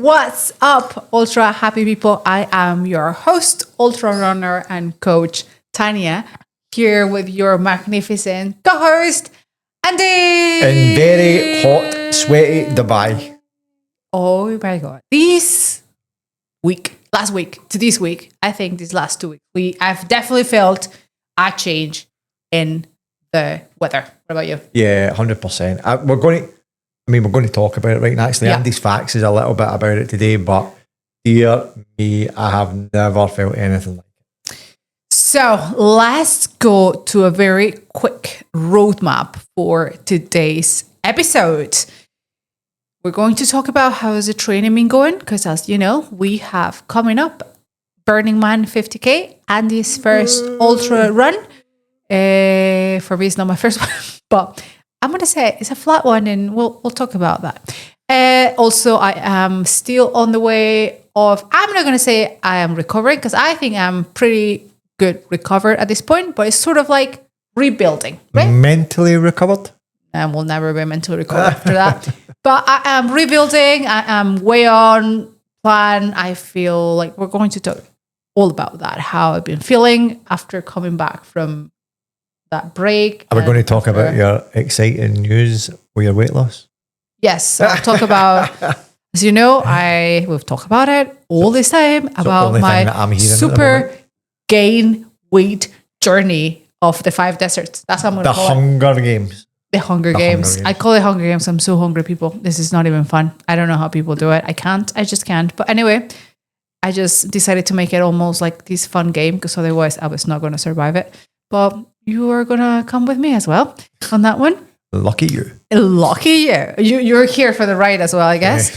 What's up, ultra happy people? I am your host, ultra runner and coach Tania, here with your magnificent co-host, Andy. In very hot, sweaty Dubai. Oh my God. Last week to this week, I think these last 2 weeks, I've definitely felt a change in the weather. What about you? Yeah, 100%. We're going to talk about it right now. Actually, Andy's facts is a little bit about it today, but dear me, I have never felt anything like it. So let's go to a very quick roadmap for today's episode. We're going to talk about how is the training been going, because as you know, we have coming up Burning Man 50K, Andy's first ultra run. For me, it's not my first one, but I'm going to say it's a flat one, and we'll talk about that. Also, I am still on the way of, I'm not going to say I am recovering, because I think I'm pretty good recovered at this point, but it's sort of like rebuilding, right? Mentally recovered? And we'll never be mentally recovered after that. But I am rebuilding. I am way on plan. I feel like we're going to talk all about that, how I've been feeling after coming back from that break. Are we going to talk about your exciting news with your weight loss? Yes, I'll talk about, as you know, we've talked about it all this time, about my super gain weight journey of the 5 deserts. That's what I'm going to call it. Hunger Games. The Hunger Games. I call it Hunger Games. I'm so hungry, people. This is not even fun. I don't know how people do it. I just can't. But anyway, I just decided to make it almost like this fun game, because otherwise I was not going to survive it. But you are going to come with me as well on that one. Lucky you. Lucky you. You're here for the ride as well, I guess.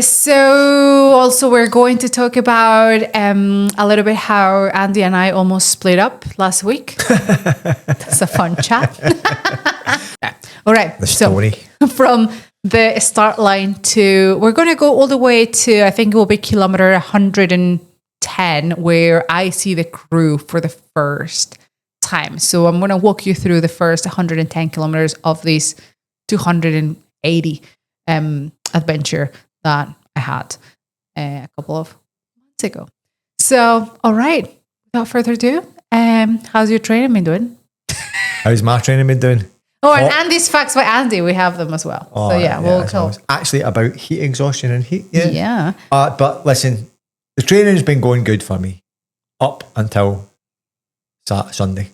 So also we're going to talk about a little bit how Andy and I almost split up last week. That's a fun chat. All right. The story. So from the start line we're going to go all the way to, I think it will be kilometer 110, where I see the crew for the first time. So I'm going to walk you through the first 110 kilometers of this 280 adventure that I had a couple of months ago. So, all right, without further ado, how's your training been doing? How's my training been doing? Oh, and Andy's facts by Andy, we have them as well. Oh, so yeah, we'll talk. Actually about heat exhaustion and heat. Yeah. But listen, the training's been going good for me up until Sunday.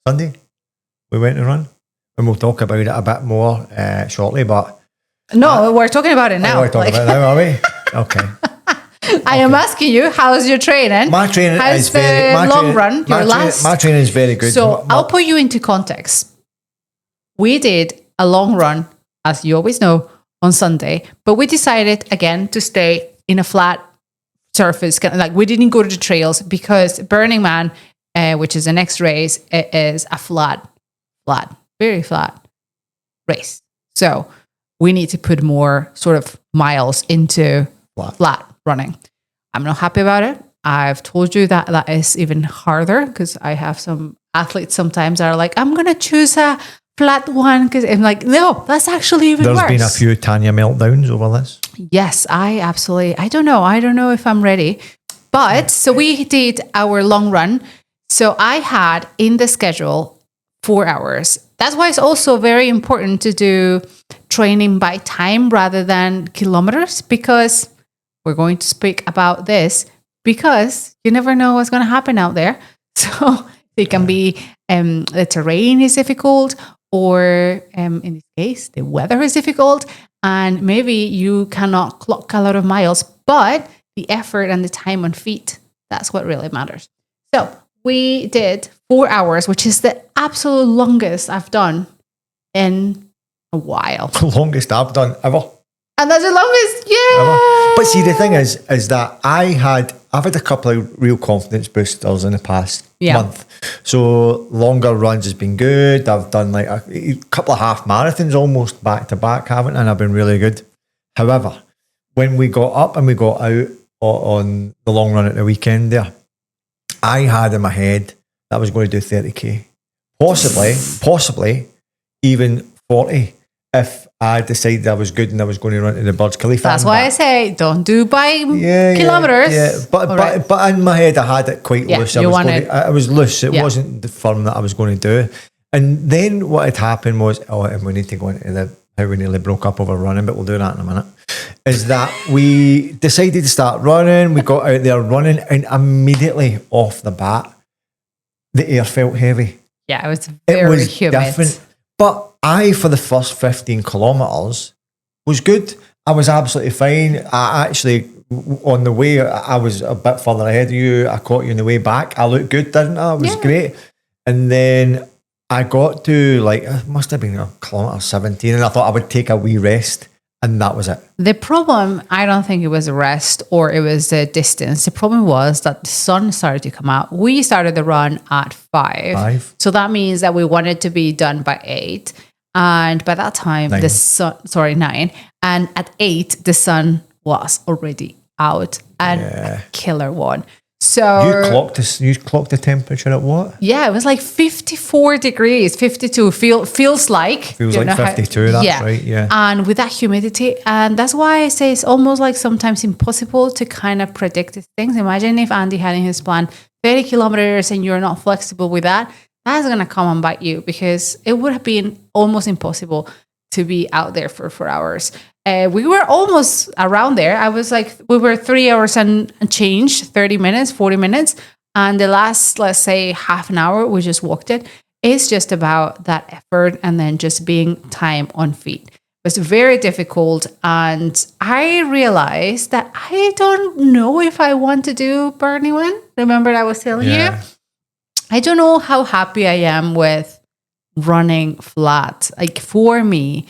Sunday, we went and run, and we'll talk about it a bit more shortly, but no, we're talking about it now. We're talking about it now, are we? Okay. I am asking you, how's your training? My training is very good. My training is very good. So I'll put you into context. We did a long run, as you always know, on Sunday, but we decided again to stay in a flat surface. Like, we didn't go to the trails, because Burning Man, which is the next race, it is a very flat race. So we need to put more sort of miles into flat running. I'm not happy about it. I've told you that is even harder, because I have some athletes sometimes that are like, I'm going to choose a flat one, because I'm like, no, that's actually even worse. There's been a few Tania meltdowns over this. Yes, I don't know if I'm ready. But so we did our long run. So I had in the schedule 4 hours. That's why it's also very important to do training by time rather than kilometers, because we're going to speak about this, because you never know what's going to happen out there. So it can be the terrain is difficult, or in this case, the weather is difficult, and maybe you cannot clock a lot of miles, but the effort and the time on feet, that's what really matters. So we did 4 hours, which is the absolute longest I've done in a while. The longest I've done ever. And that's the longest, yeah. Ever. But see, the thing is that I've had a couple of real confidence boosters in the past month. So longer runs has been good. I've done like a couple of half marathons almost back to back, haven't I? And I've been really good. However, when we got up and we got out on the long run at the weekend there, I had in my head that I was going to do 30k, possibly even 40. if I decided I was good and I was going to run to the Burj Khalifa. That's why I say don't do by kilometers. Yeah. But in my head, I had it quite loose. I was loose. It wasn't the firm that I was going to do. And then what had happened was, and we need to go into how we nearly broke up over running, but we'll do that in a minute, is that we decided to start running. We got out there running, and immediately off the bat, the air felt heavy. Yeah, it was very humid. Different. But for the first 15 kilometres, was good. I was absolutely fine. I actually, on the way, I was a bit further ahead of you. I caught you on the way back. I looked good, didn't I? It was great. And then I got to it must have been a kilometre 17, and I thought I would take a wee rest, and that was it. The problem, I don't think it was a rest or it was the distance. The problem was that the sun started to come out. We started the run at 5. So that means that we wanted to be done by 8. And by that time, 9. And at 8, the sun was already out, and a killer one. So you clocked the temperature at what? Yeah, it was like 54 degrees, 52 feels like 52. That's right. Yeah, and with that humidity, and that's why I say it's almost like sometimes impossible to kind of predict these things. Imagine if Andy had in his plan 30 kilometers and you're not flexible with that. That's gonna come and bite you, because it would have been almost impossible to be out there for 4 hours. We were almost around there. I was like, we were 3 hours and change, 30 minutes, 40 minutes. And the last, let's say, half an hour, we just walked it. It's just about that effort and then just being time on feet. It was very difficult. And I realized that I don't know if I want to do Burning Man. Remember I was telling you? I don't know how happy I am with running flat. Like for me,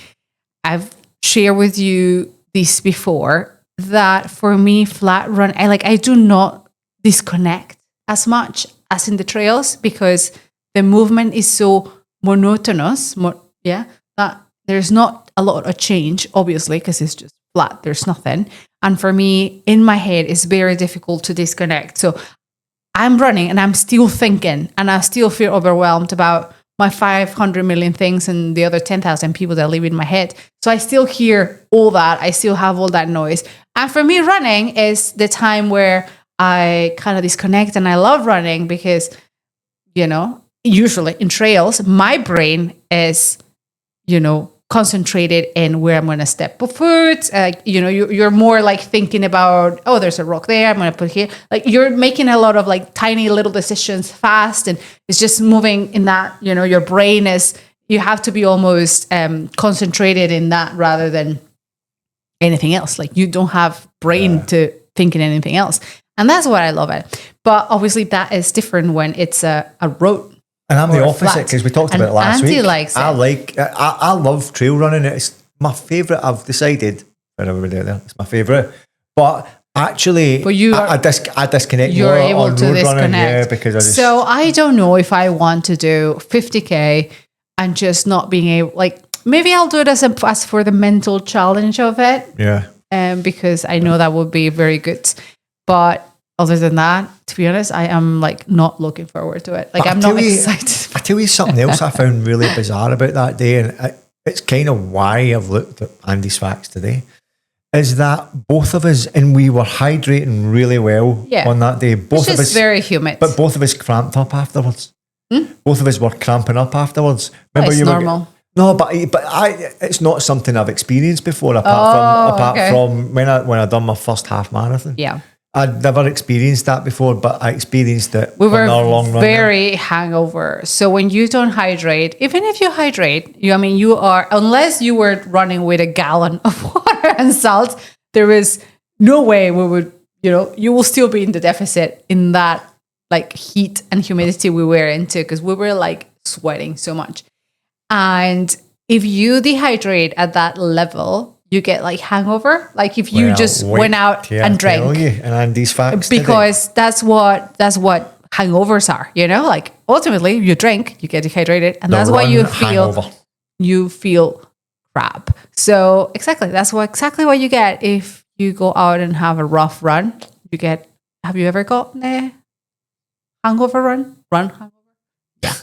I've shared with you this before, that for me, flat run, I do not disconnect as much as in the trails, because the movement is so monotonous. That there's not a lot of change, obviously, because it's just flat. There's nothing. And for me, in my head, it's very difficult to disconnect. So I'm running and I'm still thinking, and I still feel overwhelmed about my 500 million things and the other 10,000 people that live in my head. So I still hear all that. I still have all that noise. And for me, running is the time where I kind of disconnect, and I love running because, usually in trails, my brain is, concentrated in where I'm going to step foot. You're more like thinking about, oh, there's a rock there, I'm going to put here. Like you're making a lot of like tiny little decisions fast, and it's just moving in that, your brain you have to be almost concentrated in that rather than anything else. Like you don't have brain to think in anything else. And that's what I love it. But obviously that is different when it's a road. And I'm the opposite, because we talked about it last Andy week. Likes it. I love trail running. It's my favourite. I've decided, for everybody out there, it's my favourite. But actually, I disconnect. You're more able on to road disconnect. running, because So I don't know if I want to do 50K and just not being able, maybe I'll do it as for the mental challenge of it. Yeah. Because I know that would be very good. But other than that, to be honest, I am not looking forward to it. I'm not excited. I tell you something else I found really bizarre about that day, and it's kind of why I've looked at Andy's facts today, is that both of us, and we were hydrating really well on that day. Both of us very humid. But both of us cramped up afterwards. Both of us were cramping up afterwards. Remember, it's normal. No, but it's not something I've experienced before, apart from when I done my first half marathon. Yeah. I'd never experienced that before, but I experienced it. We were very hangover. So when you don't hydrate, even if you hydrate, you are, unless you were running with a gallon of water and salt, there is no way we would, you will still be in the deficit in that heat and humidity we were into, because we were sweating so much. And if you dehydrate at that level, you get hangover. If you just went out and drank. And Andy's facts because that's what hangovers are. Ultimately you drink, you get dehydrated, and that's why you feel crap. So exactly, that's exactly what you get if you go out and have a rough run. Have you ever got a hangover run hangover? Yeah.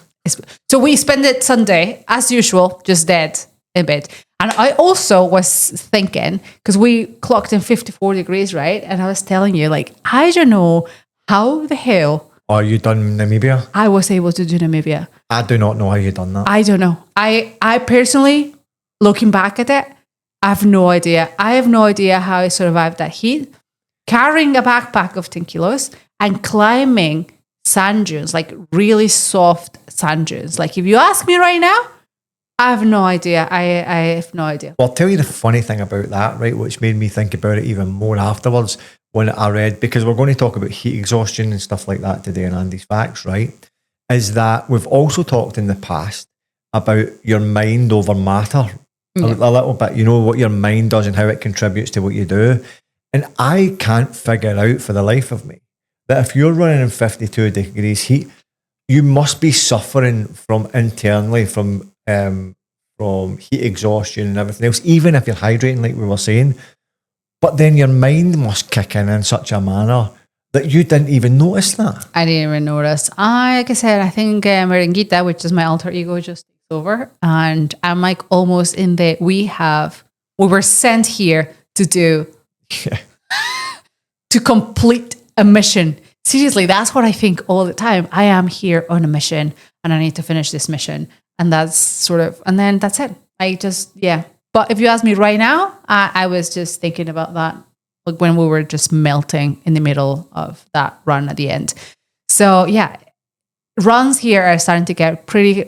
So we spent it Sunday as usual, just dead. a bit. And I also was thinking, because we clocked in 54 degrees, right? And I was telling you, like, I don't know how the hell. Are you done Namibia? I was able to do Namibia. I do not know how you done that. I don't know. I personally, looking back at it, I have no idea. I have no idea how I survived that heat. Carrying a backpack of 10 kilos and climbing sand dunes, like really soft sand dunes. Like if you ask me right now, I have no idea. I have no idea. Well, I'll tell you the funny thing about that, right, which made me think about it even more afterwards when I read, because we're going to talk about heat exhaustion and stuff like that today in Andy's Facts, right, is that we've also talked in the past about your mind over matter a little bit, you know, what your mind does and how it contributes to what you do. And I can't figure out for the life of me that if you're running in 52 degrees heat, you must be suffering from internally from heat exhaustion and everything else, even if you're hydrating, like we were saying. But then your mind must kick in such a manner that you didn't even notice that. I didn't even notice. Like I said, I think Merenguita, which is my alter ego, just takes over. And I'm like almost in the, we were sent here to do, to complete a mission. Seriously, that's what I think all the time. I am here on a mission and I need to finish this mission. And that's sort of, and then that's it. I just, yeah. But if you ask me right now, I was just thinking about that, like when we were just melting in the middle of that run at the end. So yeah, runs here are starting to get pretty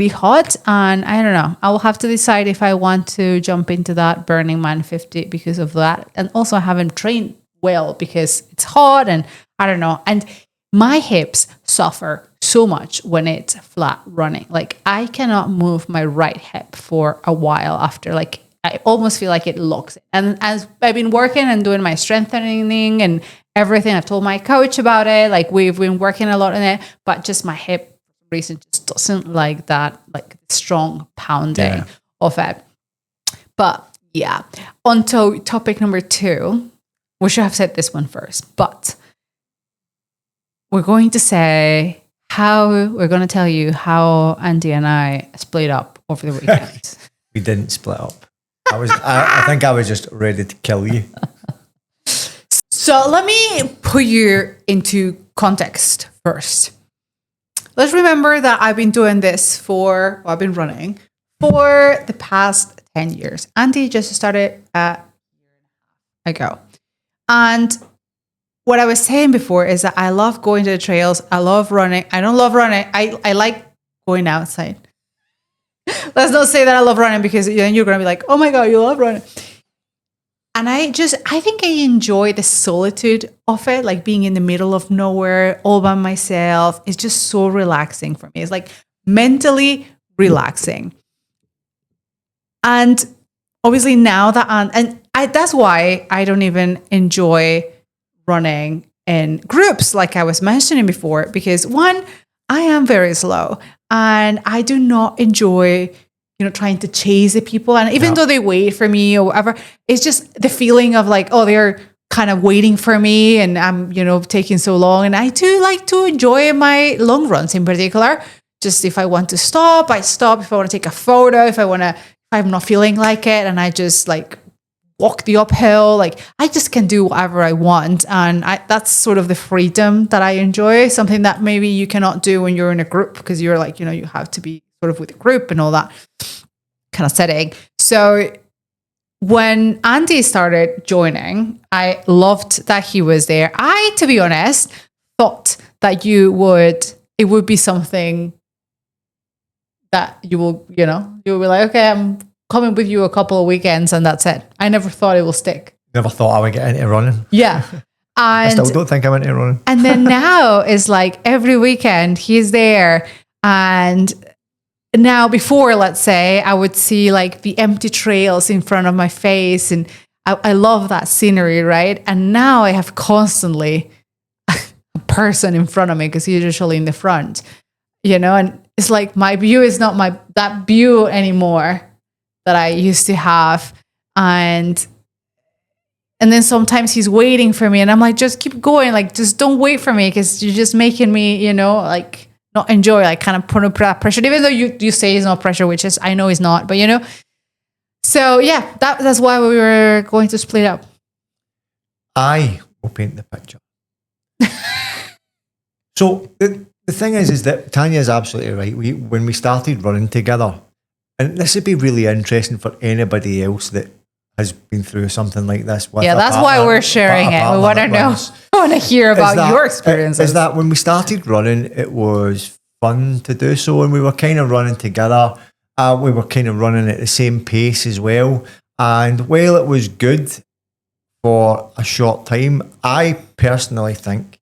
hot. And I don't know, I will have to decide if I want to jump into that Burning Man 50 because of that. And also I haven't trained well because it's hot and I don't know. And my hips suffer so much when it's flat running. Like I cannot move my right hip for a while after, like I almost feel like it locks it. And as I've been working and doing my strengthening and everything, I've told my coach about it. Like we've been working a lot on it, but just my hip for some reason just doesn't like that, like strong pounding of it. But yeah, on to topic number 2. We should have said this one first, but we're going to tell you how Andy and I split up over the weekend. We didn't split up. I think I was just ready to kill you. So let me put you into context first. Let's remember that I've been doing this I've been running for the past 10 years. Andy just started a year ago. And what I was saying before is that I love going to the trails. I love running. I don't love running. I like going outside. Let's not say that I love running because then you're going to be like, oh my God, you love running. And I think I enjoy the solitude of it, like being in the middle of nowhere all by myself. It's just so relaxing for me. It's like mentally relaxing. And obviously now that, that's why I don't even enjoy running in groups like I was mentioning before, because one, I am very slow and I do not enjoy, trying to chase the people. And even though they wait for me or whatever, it's just the feeling of like, oh, they're kind of waiting for me and I'm, taking so long. And I do like to enjoy my long runs in particular. Just if I want to stop, I stop. If I want to take a photo, if I'm not feeling like it and I just like walk the uphill, like I just can do whatever I want. And that's sort of the freedom that I enjoy, something that maybe you cannot do when you're in a group because you're like, you have to be sort of with a group and all that kind of setting. So when Andy started joining, I loved that he was there. I, to be honest, thought that it would be something that you will be like, okay, I'm coming with you a couple of weekends and that's it. I never thought it will stick. Never thought I would get into running. Yeah. I still don't think I'm into running. And then now it's like every weekend he's there. And now before, let's say, I would see like the empty trails in front of my face. And I love that scenery, right? And now I have constantly a person in front of me because he's usually in the front, and it's like my view is not that view anymore that I used to have. And then sometimes he's waiting for me and I'm like, just keep going. Like, just don't wait for me because you're just making me, like not enjoy, like kind of put that pressure, even though you say it's not pressure, which is, I know it's not, but So yeah, that's why we were going to split up. I will paint the picture. So the thing is that Tanya is absolutely right. When we started running together, and this would be really interesting for anybody else that has been through something like this. With that's partner, why we're sharing it. We want to know. I want to hear about your experiences. Is that when we started running, it was fun to do so, and we were kind of running together. We were kind of running at the same pace as well. And while it was good for a short time, I personally think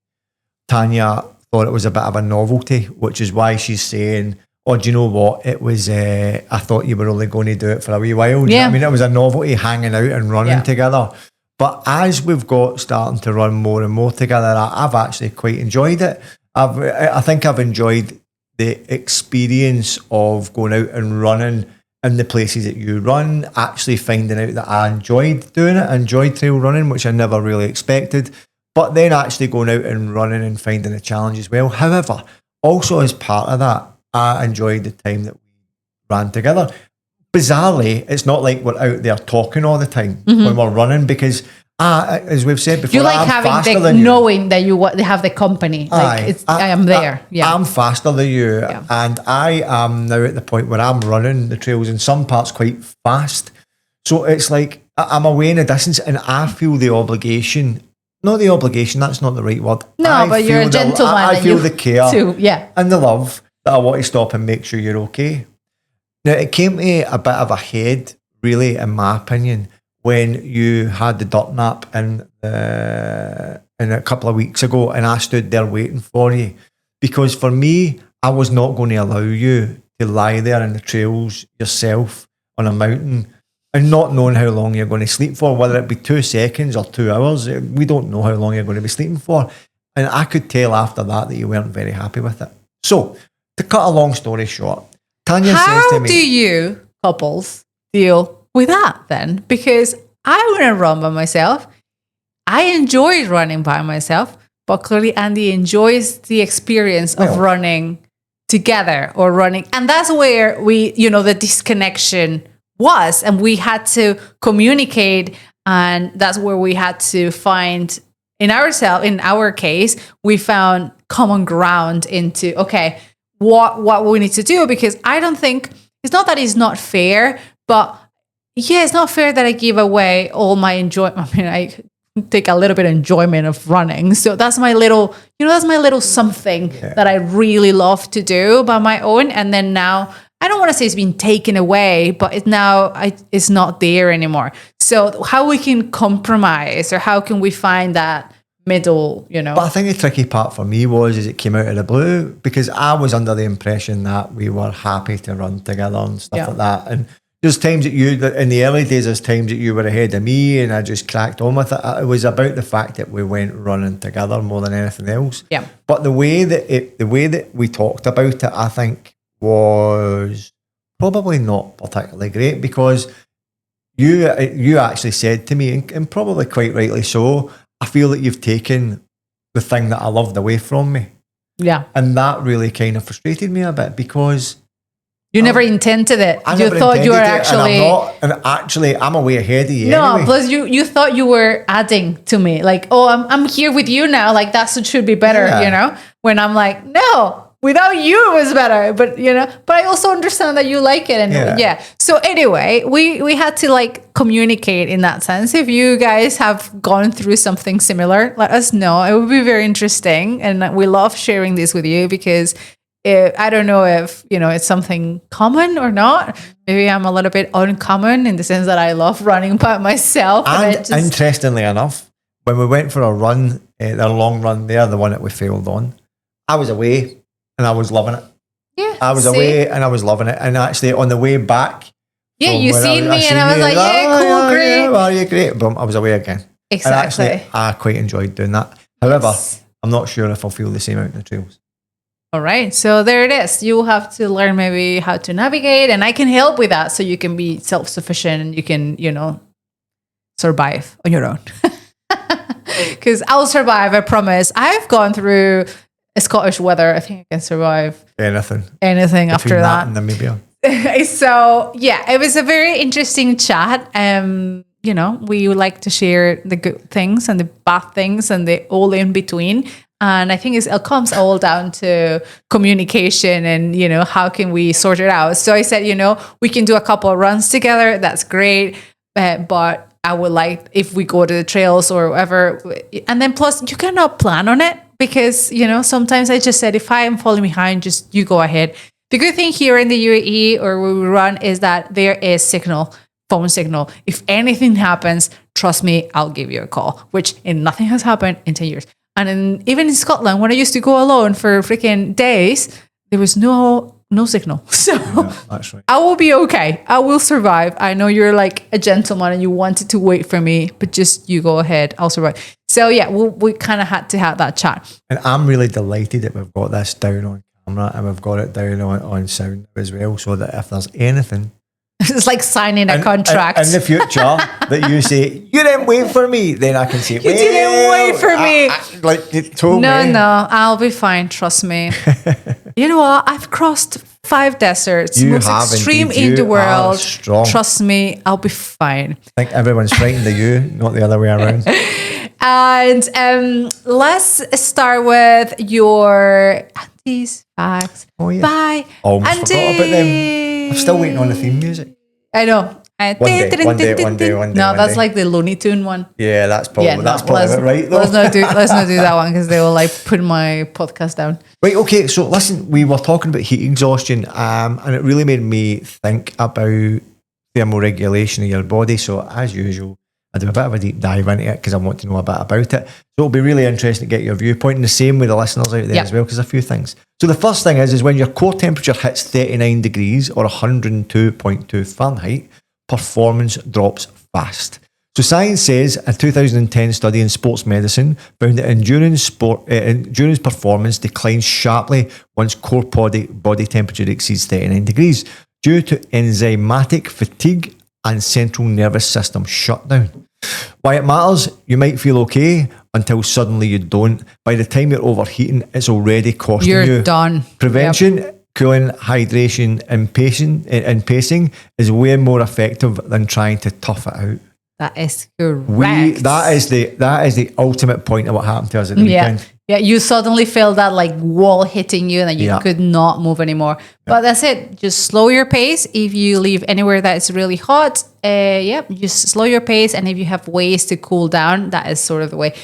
Tanya thought it was a bit of a novelty, which is why she's saying, "Oh, do you know what? It was. I thought you were only going to do it for a wee while." Do you know what I mean, it was a novelty hanging out and running together. But as we've got starting to run more and more together, I've actually quite enjoyed it. I think I've enjoyed the experience of going out and running in the places that you run, actually finding out that I enjoyed doing it. I enjoyed trail running, which I never really expected. But then actually going out and running and finding a challenge as well. However, also as part of that, I enjoyed the time that we ran together. Bizarrely, it's not like we're out there talking all the time when we're running, because as we've said before, you like having the knowing that you have the company. Like I am there. I'm faster than you, and I am now at the point where I'm running the trails in some parts quite fast. So it's like I'm away in a distance, and I feel the obligation. Not the obligation. That's not the right word. No, but you're a gentleman. I feel the care too, and the love that I want to stop and make sure you're okay. Now, it came to a bit of a head, really, in my opinion, when you had the dirt nap in a couple of weeks ago, and I stood there waiting for you. Because for me, I was not going to allow you to lie there in the trails yourself on a mountain and not knowing how long you're going to sleep for, whether it be 2 seconds or 2 hours. We don't know how long you're going to be sleeping for. And I could tell after that you weren't very happy with it. So, to cut a long story short, Tanya says to me, how do you couples deal with that then? Because I wouldn't run by myself. I enjoyed running by myself, but clearly Andy enjoys the experience of running together or running. And that's where the disconnection was, and we had to communicate, and that's where we had to find in our case, we found common ground into, okay, what we need to do, because I don't think, it's not that it's not fair, but it's not fair that I give away all my enjoyment. I mean, I take a little bit of enjoyment of running. So that's my little, something that I really love to do by my own. And then now, I don't want to say it's been taken away, but it's not there anymore. So how we can compromise, or how can we find that middle, But I think the tricky part for me is it came out of the blue, because I was under the impression that we were happy to run together and stuff like that. And there's times that in the early days, there's times that you were ahead of me and I just cracked on with it. It was about the fact that we went running together more than anything else. Yeah. But the way that we talked about it, I think, was probably not particularly great, because you actually said to me, and probably quite rightly so, I feel that you've taken the thing that I loved away from me. Yeah. And that really kind of frustrated me a bit, because you never intended it. You thought you were actually... And actually, I'm way ahead of you anyway. Plus you thought you were adding to me. Like, oh, I'm here with you now. Like, that should be better, When I'm like, no, without you it was better. But, but I also understand that you like it. And So anyway, we had to communicate in that sense. If you guys have gone through something similar, let us know. It would be very interesting. And we love sharing this with you, because I don't know if, it's something common or not. Maybe I'm a little bit uncommon in the sense that I love running by myself. And interestingly enough, when we went for a run, the long run there, the one that we failed on, I was away and I was loving it. Yeah, I was away and I was loving it. And actually on the way back. Yeah, you seen me and I was like, cool, great. Well, you're great. Boom, I was away again. Exactly. And actually, I quite enjoyed doing that. However, I'm not sure if I'll feel the same out in the trails. All right. So there it is. You have to learn maybe how to navigate, and I can help with that, so you can be self-sufficient and you can, survive on your own. Because I'll survive, I promise. I've gone through Scottish weather. I think I can survive anything after that. In Namibia. So yeah, it was a very interesting chat. You know, we would like to share the good things and the bad things and the all in between. And I think it comes all down to communication and, you know, how can we sort it out? So I said, you know, we can do a couple of runs together. That's great. But I would like if we go to the trails or whatever. And then plus you cannot plan on it because, you know, sometimes I just said, if I am falling behind, just you go ahead. The good thing here in the UAE or where we run is that there is phone signal. If anything happens, trust me, I'll give you a call, which nothing has happened in 10 years. And even in Scotland, when I used to go alone for freaking days, there was no signal. So that's right. I will be okay. I will survive. I know you're like a gentleman and you wanted to wait for me, but just you go ahead. I'll survive. So yeah, we kind of had to have that chat. And I'm really delighted that we've got this down on camera and we've got it down on sound as well, so that if there's anything, it's like signing a contract. In the future that you say, you didn't wait for me, then I can say, you didn't wait for me. Like you told me. No, I'll be fine. Trust me. You know what? I've crossed 5 deserts. You most have extreme indeed. in the world. Strong. Trust me, I'll be fine. I think everyone's frightened of you, not the other way around. And let's start with your Auntie's facts. Oh, yeah. Bye. Almost forgot about them. I'm still waiting on the theme music. I know. One day. No, that's like the Looney Tune one. Yeah, that's probably it, right? Though. Let's not do that one because they will like put my podcast down. Right, okay. So listen, we were talking about heat exhaustion, and it really made me think about thermoregulation of your body. So as usual, I do a bit of a deep dive into it because I want to know a bit about it. So it'll be really interesting to get your viewpoint, and the same with the listeners out there as well, because a few things. So the first thing is when your core temperature hits 39 degrees or 102.2 Fahrenheit, performance drops fast. So science says a 2010 study in sports medicine found that endurance performance declines sharply once core body temperature exceeds 39 degrees due to enzymatic fatigue and central nervous system shutdown. Why it matters? You might feel okay until suddenly you don't. By the time you're overheating, it's already costing you. You're done. Prevention, cooling, hydration, and pacing is way more effective than trying to tough it out. That is correct. That is the ultimate point of what happened to us at the weekend. Yeah, you suddenly feel that like wall hitting you and that you could not move anymore. But that's it. Just slow your pace. If you live anywhere that's really hot, just slow your pace. And if you have ways to cool down, that is sort of the way.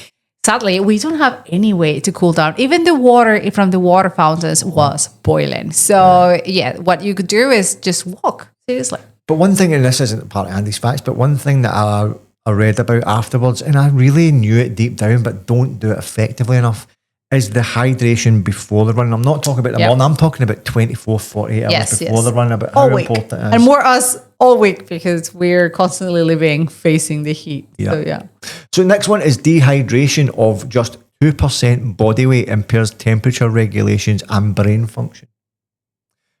Sadly, we don't have any way to cool down. Even the water from the water fountains was boiling. So what you could do is just walk. Seriously. But one thing, and this isn't part of Andy's facts, but one thing that I read about afterwards, and I really knew it deep down, but don't do it effectively enough, is the hydration before the run. I'm not talking about the morning, I'm talking about 24, 48 hours before the run, about how important it is. And more us all week because we're constantly facing the heat. So next one is dehydration of just 2% body weight impairs temperature regulations and brain function.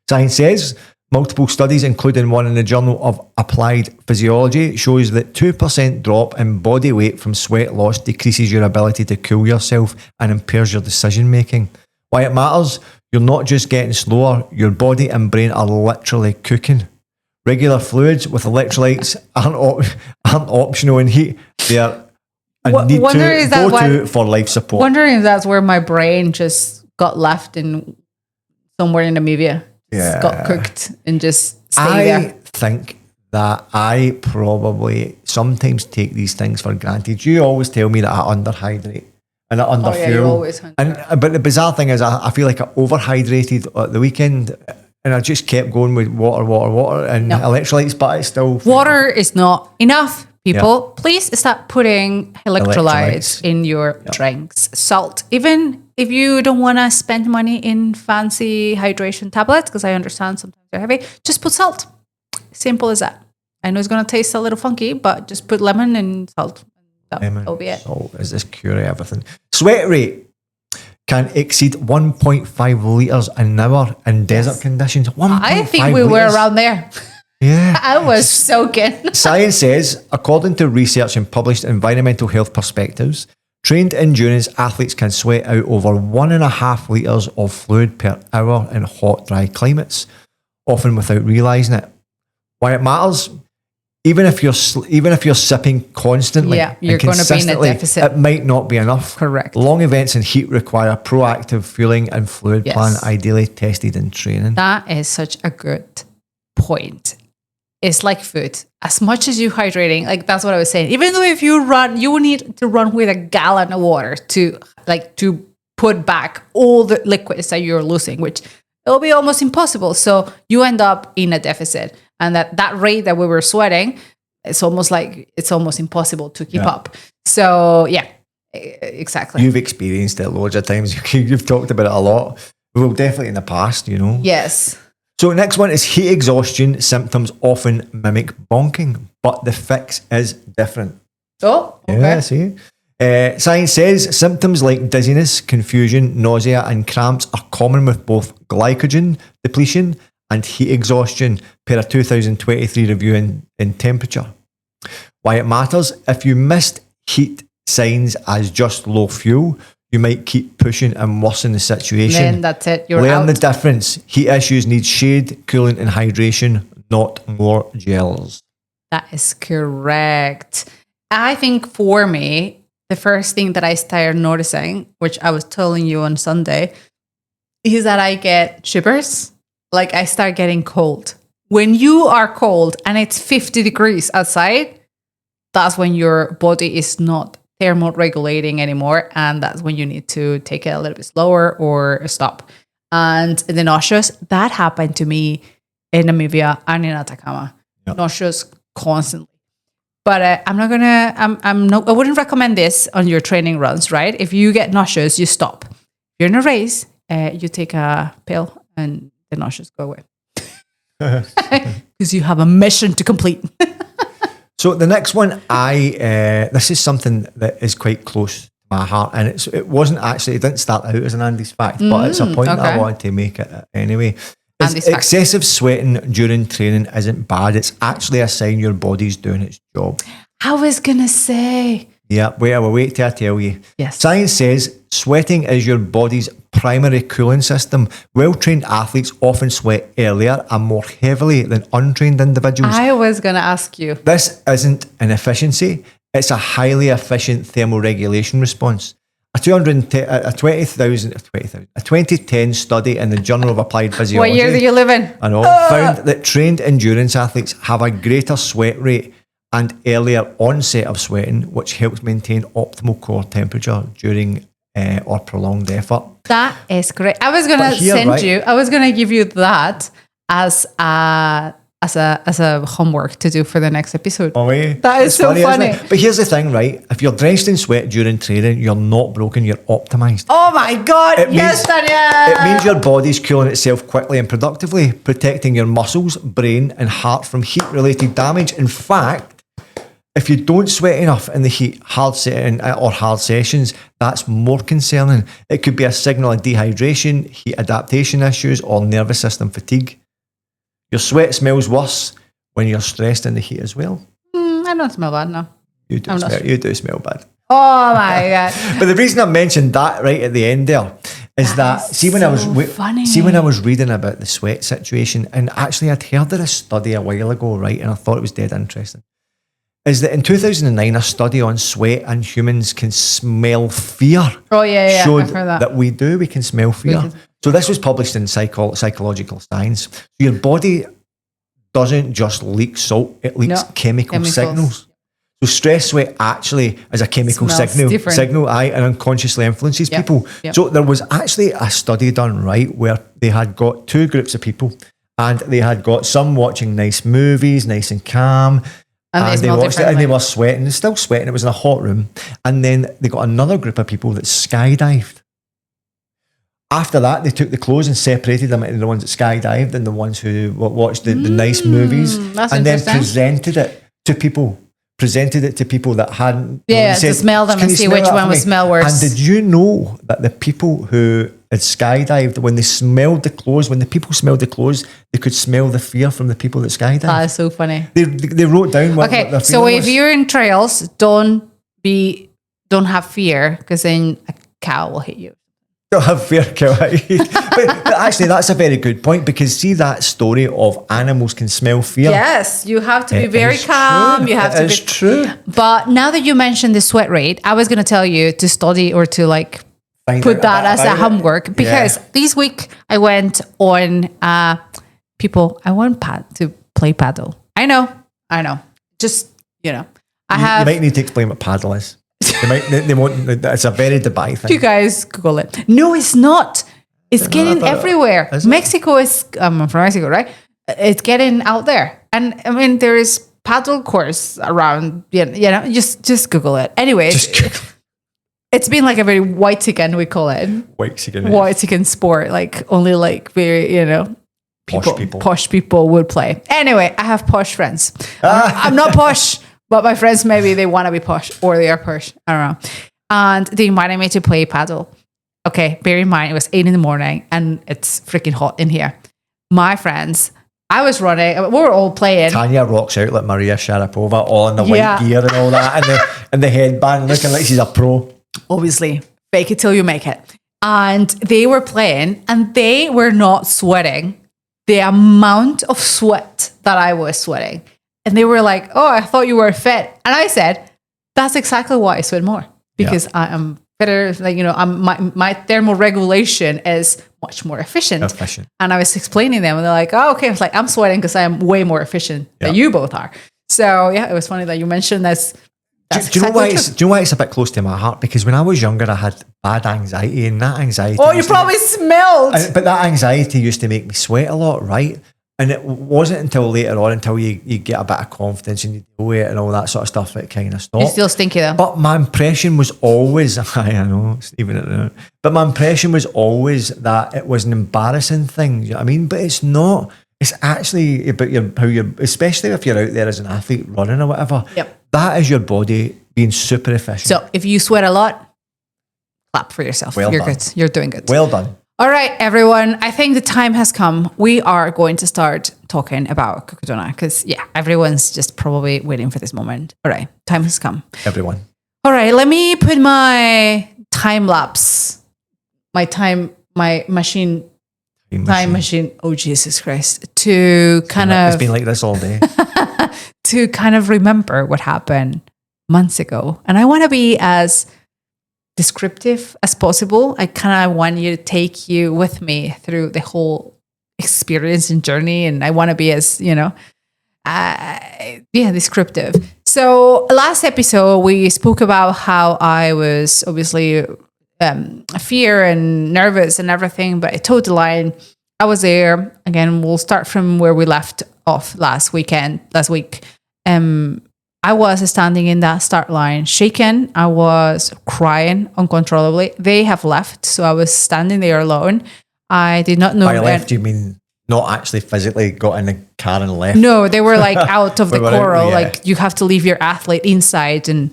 Science says multiple studies, including one in the Journal of Applied Physiology, shows that 2% drop in body weight from sweat loss decreases your ability to cool yourself and impairs your decision making. Why it matters? You're not just getting slower, your body and brain are literally cooking. Regular fluids with electrolytes aren't optional in heat. They are a need to go to for life support. Wondering if that's where my brain just got left in somewhere in Namibia. Yeah. Got cooked and just stay there. I think that I probably sometimes take these things for granted. You always tell me that I underhydrate and I underfuel. You always but the bizarre thing is I feel like I overhydrated at the weekend and I just kept going with water and electrolytes, but it's still... Water is not enough, people. Please start putting electrolytes in your drinks. Salt. Even if you don't want to spend money in fancy hydration tablets, because I understand sometimes they're heavy, just put salt. Simple as that. I know it's going to taste a little funky, but just put lemon and salt. That'll be it. Salt is this cure everything. Sweat rate can exceed 1.5 litres an hour in desert conditions. I think we were around there. Yeah. I was soaking. Science says, according to research and published environmental health perspectives, trained endurance athletes can sweat out over 1.5 litres of fluid per hour in hot, dry climates. often without realising it. Why it matters? Even if you're sipping constantly, you're going to be in a deficit. It might not be enough. Correct. Long events and heat require proactive fueling and fluid plan, ideally tested in training. That is such a good point. It's like food. As much as you're hydrating, like that's what I was saying. Even though if you run, you will need to run with a gallon of water to put back all the liquids that you're losing, which it'll be almost impossible. So you end up in a deficit. And that rate that we were sweating, it's almost impossible to keep up. So yeah, exactly. You've experienced it loads of times. You've talked about it a lot. Well, definitely in the past, you know. Yes. So next one is heat exhaustion. Symptoms often mimic bonking, but the fix is different. Oh, okay. Yeah, see. Science says symptoms like dizziness, confusion, nausea, and cramps are common with both glycogen depletion and heat exhaustion per a 2023 review in Temperature. Why it matters? If you missed heat signs as just low fuel, you might keep pushing and worsen the situation. Then that's it. You're Learn out. the difference. Heat issues need shade, cooling, and hydration, not more gels. That is correct. I think for me, the first thing that I started noticing, which I was telling you on Sunday, is that I get shivers. Like I start getting cold. When you are cold and it's 50 degrees outside, that's when your body is not thermoregulating anymore. And that's when you need to take it a little bit slower or stop. And the nauseous, that happened to me in Namibia and in Atacama. Yep. Nauseous constantly. But I wouldn't recommend this on your training runs, right? If you get nauseous, you stop. If you're in a race, you take a pill and the nauseous go away. Because you have a mission to complete. So the next one, this is something that is quite close to my heart, and it didn't start out as an Andy's fact, but it's a point that I wanted to make it anyway. Excessive sweating during training isn't bad. It's actually a sign your body's doing its job. I was going to say. Yeah, wait till I tell you. Yes. Science says sweating is your body's primary cooling system. Well-trained athletes often sweat earlier and more heavily than untrained individuals. I was going to ask you. This isn't an efficiency. It's a highly efficient thermoregulation response. A 2010 study in the Journal of Applied Physiology. What year do you live in? I know. Found that trained endurance athletes have a greater sweat rate and earlier onset of sweating, which helps maintain optimal core temperature during or prolonged effort. That is great. I was going to give you that as a homework to do for the next episode. Oh, yeah. That is so funny. But here's the thing, right? If you're drenched in sweat during training, you're not broken, you're optimized. Oh my God. Tania. It means your body's cooling itself quickly and productively, protecting your muscles, brain, and heart from heat-related damage. In fact, if you don't sweat enough in the heat, hard sessions, that's more concerning. It could be a signal of dehydration, heat adaptation issues, or nervous system fatigue. Your sweat smells worse when you're stressed in the heat as well. I don't smell bad, no. You do smell bad. Oh my God. But the reason I mentioned that right at the end there is that when I was reading about the sweat situation, and actually I'd heard of this study a while ago, right, and I thought it was dead interesting, is that in 2009 a study on sweat and humans can smell fear. Oh yeah, showed I've heard that. that we can smell fear. So this was published in Psychological Science. So your body doesn't just leak salt, it leaks chemicals. Signals. So stress sweat actually is a chemical signal and unconsciously influences people. Yep. So there was actually a study done, right, where they had got two groups of people and they had got some watching nice movies, nice and calm, and they watched it and they were sweating, still sweating, it was in a hot room. And then they got another group of people that skydived. After that, they took the clothes and separated them into the ones that skydived and the ones who watched the nice movies, and then presented it to people that hadn't. Yeah, to smell them and see which one would smell worse. And did you know that the people who had skydived, when they smelled the clothes, when the people smelled the clothes, they could smell the fear from the people that skydived? That is so funny. They wrote down what their fear was. So if you're in trails, don't have fear, because then a cow will hit you. Don't have fear kill. but actually, that's a very good point, because see that story of animals can smell fear. Yes, you have to be very calm. True. You have It to is be true. But now that you mentioned the sweat rate, I was going to tell you to study or to like put that as a homework, because this week I went on I want to play paddle. I know. Just, I have. You might need to explain what paddle is. They won't. It's a very Dubai thing. You guys Google it. No, it's not. It's getting everywhere. Mexico is. I'm from Mexico, right? It's getting out there, and I mean there is paddle course around. Just Google it. Anyway, it's been like a very white chicken, we call it. White chicken sport. Like only like very posh people would play. Anyway, I have posh friends. I'm not posh. But my friends, maybe they want to be posh or they are posh. I don't know. And they invited me to play paddle. Okay, bear in mind, it was 8 a.m. and it's freaking hot in here. My friends, I was running. We were all playing. Tania rocks out like Maria Sharapova, all in the white gear and all that, and the headband, looking like she's a pro. Obviously, fake it till you make it. And they were playing and they were not sweating the amount of sweat that I was sweating. And they were like, "Oh, I thought you were fit." And I said, "That's exactly why I sweat more, because I am better. Like, my thermoregulation is much more efficient." And I was explaining them, and they're like, "Oh, okay." I was like, "I'm sweating because I am way more efficient than you both are." So it was funny that you mentioned this. Do you know why it's a bit close to my heart? Because when I was younger, I had bad anxiety, and that anxiety. Oh, you probably smelled. But that anxiety used to make me sweat a lot, right? And it wasn't until later on, until you get a bit of confidence and you deal with it and all that sort of stuff, that it kind of stopped. You're still stinky though. But my impression was always, I know, even but my impression was always that it was an embarrassing thing. You know what I mean? But it's not. It's actually about how you're, especially if you're out there as an athlete running or whatever. Yep. That is your body being super efficient. So if you sweat a lot, clap for yourself. You're good. You're doing good. Well done. All right, everyone. I think the time has come. We are going to start talking about Cocodona because, everyone's just probably waiting for this moment. All right, time has come. Everyone. All right, let me put my time machine. Oh, Jesus Christ. It's been like this all day. To kind of remember what happened months ago. And I want to be as descriptive as possible. I kind of want you to take you with me through the whole experience and journey, and I want to be as descriptive. So last episode we spoke about how I was obviously fear and nervous and everything, but I told the line. I was there again. We'll start from where we left off last week. I was standing in that start line, shaken. I was crying uncontrollably. They have left, so I was standing there alone. I did not know. By left, you mean not actually physically got in the car and left? No, they were like out of the coral. Like you have to leave your athlete inside, and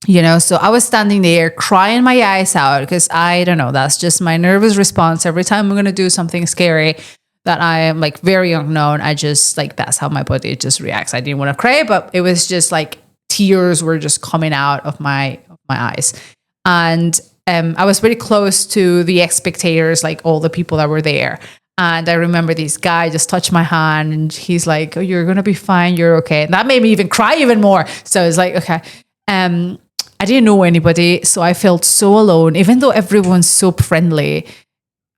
so I was standing there crying my eyes out because I don't know. That's just my nervous response every time I'm going to do something scary that I am like very unknown. I just like, that's how my body just reacts. I didn't want to cry, but it was just like tears were just coming out of my eyes. And I was very close to the spectators, like all the people that were there. And I remember this guy just touched my hand and he's like, "Oh, you're going to be fine. You're okay." And that made me even cry even more. So it's like, okay. I didn't know anybody. So I felt so alone, even though everyone's so friendly.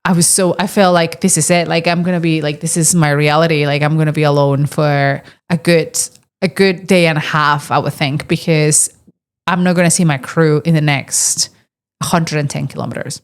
I felt like this is it. Like I'm going to be like, this is my reality. Like I'm going to be alone for a good day and a half, I would think, because I'm not going to see my crew in the next 110 kilometers.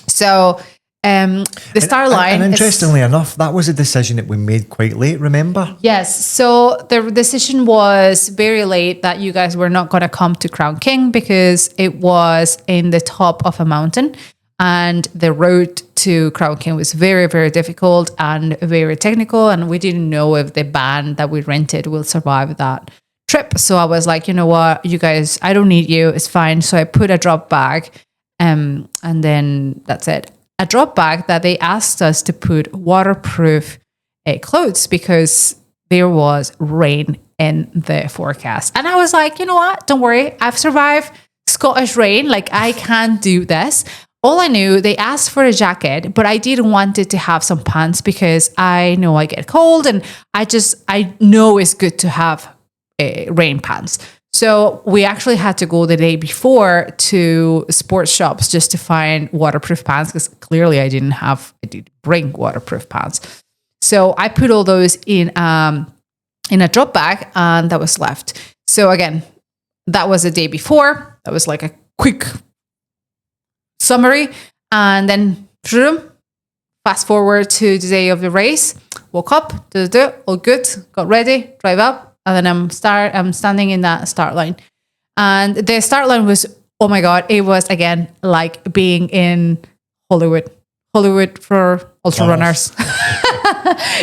So the start line. And interestingly enough, that was a decision that we made quite late, remember? Yes. So the decision was very late that you guys were not going to come to Crown King because it was in the top of a mountain. And the road to Crown King was very, very difficult and very technical. And we didn't know if the band that we rented will survive that trip. So I was like, you know what, you guys, I don't need you. It's fine. So I put a drop bag and then that's it. A drop bag that they asked us to put waterproof clothes because there was rain in the forecast. And I was like, you know what, don't worry. I've survived Scottish rain. Like I can do this. all I knew, they asked for a jacket, but I didn't want it to have some pants because I know I get cold, and I know it's good to have rain pants. So we actually had to go the day before to sports shops just to find waterproof pants, because clearly I didn't bring waterproof pants. So I put all those in a drop bag, and that was left. So again, that was the day before. That was like a quick summary. And then fast forward to the day of the race. Woke up, all good, got ready, drive up, and then I'm standing in that start line. And the start line was, oh my God, it was again like being in Hollywood for ultra runners.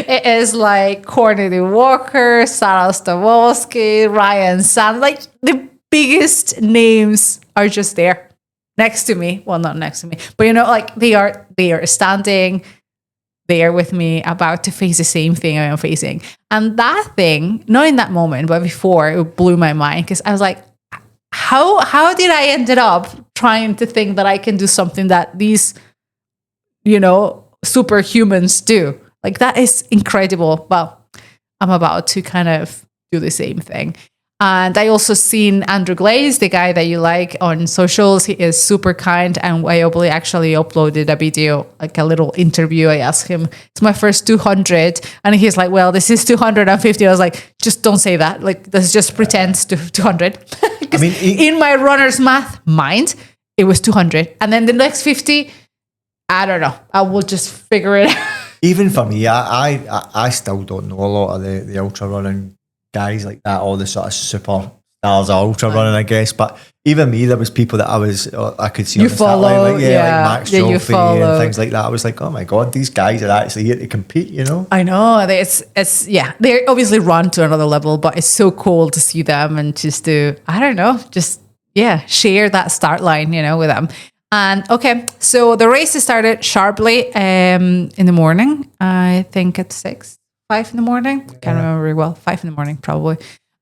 It is like Courtney Walker, Sarah Stavovsky, Ryan Sand, like the biggest names are just there next to me. Well, not next to me, but like they are standing there with me, about to face the same thing I am facing. And that thing, not in that moment, but before, it blew my mind, because I was like, how did I ended up trying to think that I can do something that these, superhumans do? Like, that is incredible. Well, I'm about to kind of do the same thing. And I also seen Andrew Glaze, the guy that you like on socials. He is super kind. And I actually uploaded a video, like a little interview. I asked him, it's my first 200. And he's like, well, this is 250. I was like, just don't say that. Like, let's just pretend to 200. I mean, in my runner's math mind, it was 200. And then the next 50, I don't know. I will just figure it out. Even for me, I still don't know a lot of the ultra running guys like that, all the sort of super stars of ultra running, I guess. But even me, there was people that I could see on the start line, like Max Joffrey and things like that. I was like, oh my God, these guys are actually here to compete, I know. It's they obviously run to another level, but it's so cool to see them and just to, I don't know, share that start line, with them. And okay, so the race started sharply in the morning. I think at 5 in the morning. Can't remember very well. 5 in the morning, probably.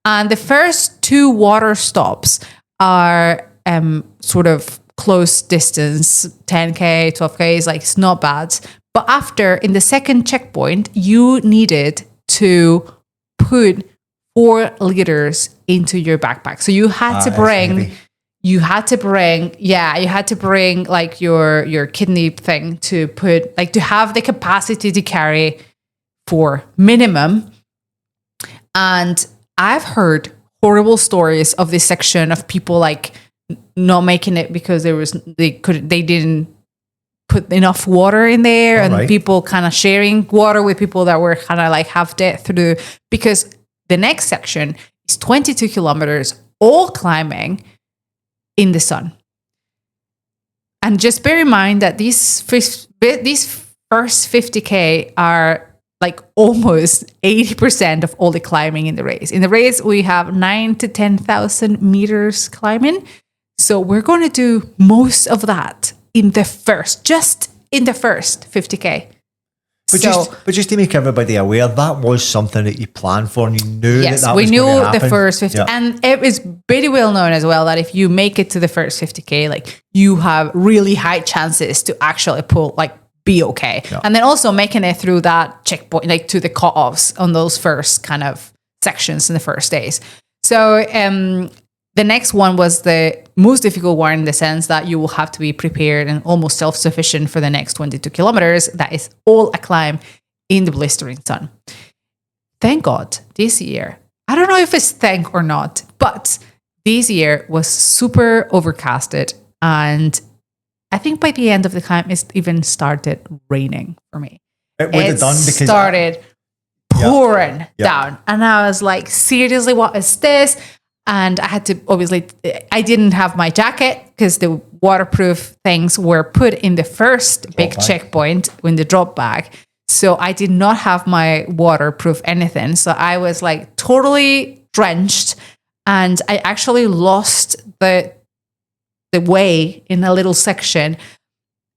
And the first 2 water stops are sort of close distance, 10K, 12K, is like, it's not bad. But after, in the second checkpoint, you needed to put 4 liters into your backpack. So you had to bring... You had to bring like your kidney thing to put, like, to have the capacity to carry for minimum. And I've heard horrible stories of this section of people like not making it because they didn't put enough water in there, and people kind of sharing water with people that were kind of like half dead through, because the next section is 22 kilometers, all climbing in the sun. And just bear in mind that these first 50K are like almost 80% of all the climbing in the race. In the race, we have 9,000 to 10,000 meters climbing. So we're going to do most of that in the first 50K. But just to make everybody aware, that was something that you planned for, and you knew that was going to happen. Yes, we knew the first 50. Yeah. And it is very well known as well that if you make it to the first 50K, like, you have really high chances to actually be okay. Yeah. And then also making it through that checkpoint, like to the cut-offs on those first kind of sections in the first days. So the next one was the most difficult one, in the sense that you will have to be prepared and almost self-sufficient for the next 22 kilometers. That is all a climb in the blistering sun. Thank God this year, I don't know if it's thank or not, but this year was super overcasted. And I think by the end of the climb, it even started raining for me. It would have done because... started pouring down. And I was like, seriously, what is this? And I had to, obviously, I didn't have my jacket because the waterproof things were put in the first big checkpoint in the drop bag. So I did not have my waterproof anything. So I was like totally drenched, and I actually lost the way in a little section.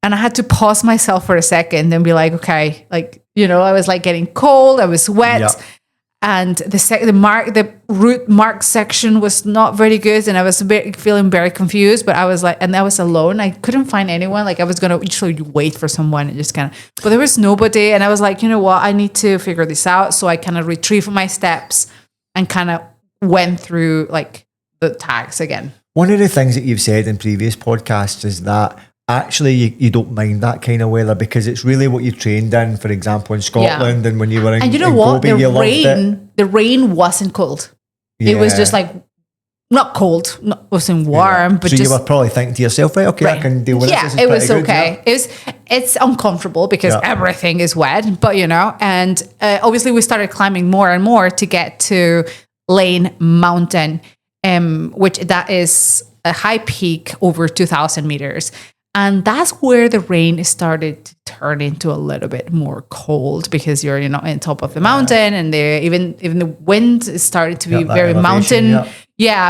And I had to pause myself for a second and be like, okay, like, I was like getting cold. I was wet. Yep. and the route mark section was not very good, and I was feeling very confused. But I was like, and I was alone. I couldn't find anyone. Like I was gonna usually wait for someone and just kind of, but there was nobody. And I was like, you know what? I need to figure this out. So I kind of retrieved my steps and kind of went through like the tags again. One of the things that you've said in previous podcasts is that actually you don't mind that kind of weather because it's really what you trained in, for example, in Scotland and when you were in and you know in what? Gobi, you loved it. The rain wasn't cold. Yeah. It was just like not cold, wasn't warm, but so just, you were probably thinking to yourself, right, okay, I can deal with it. Yeah, it was okay. It's uncomfortable because everything is wet, but and obviously we started climbing more and more to get to Lane Mountain, which that is a high peak over 2,000 meters. And that's where the rain started to turn into a little bit more cold because you're, on top of the mountain, and even the wind started to be very mountain,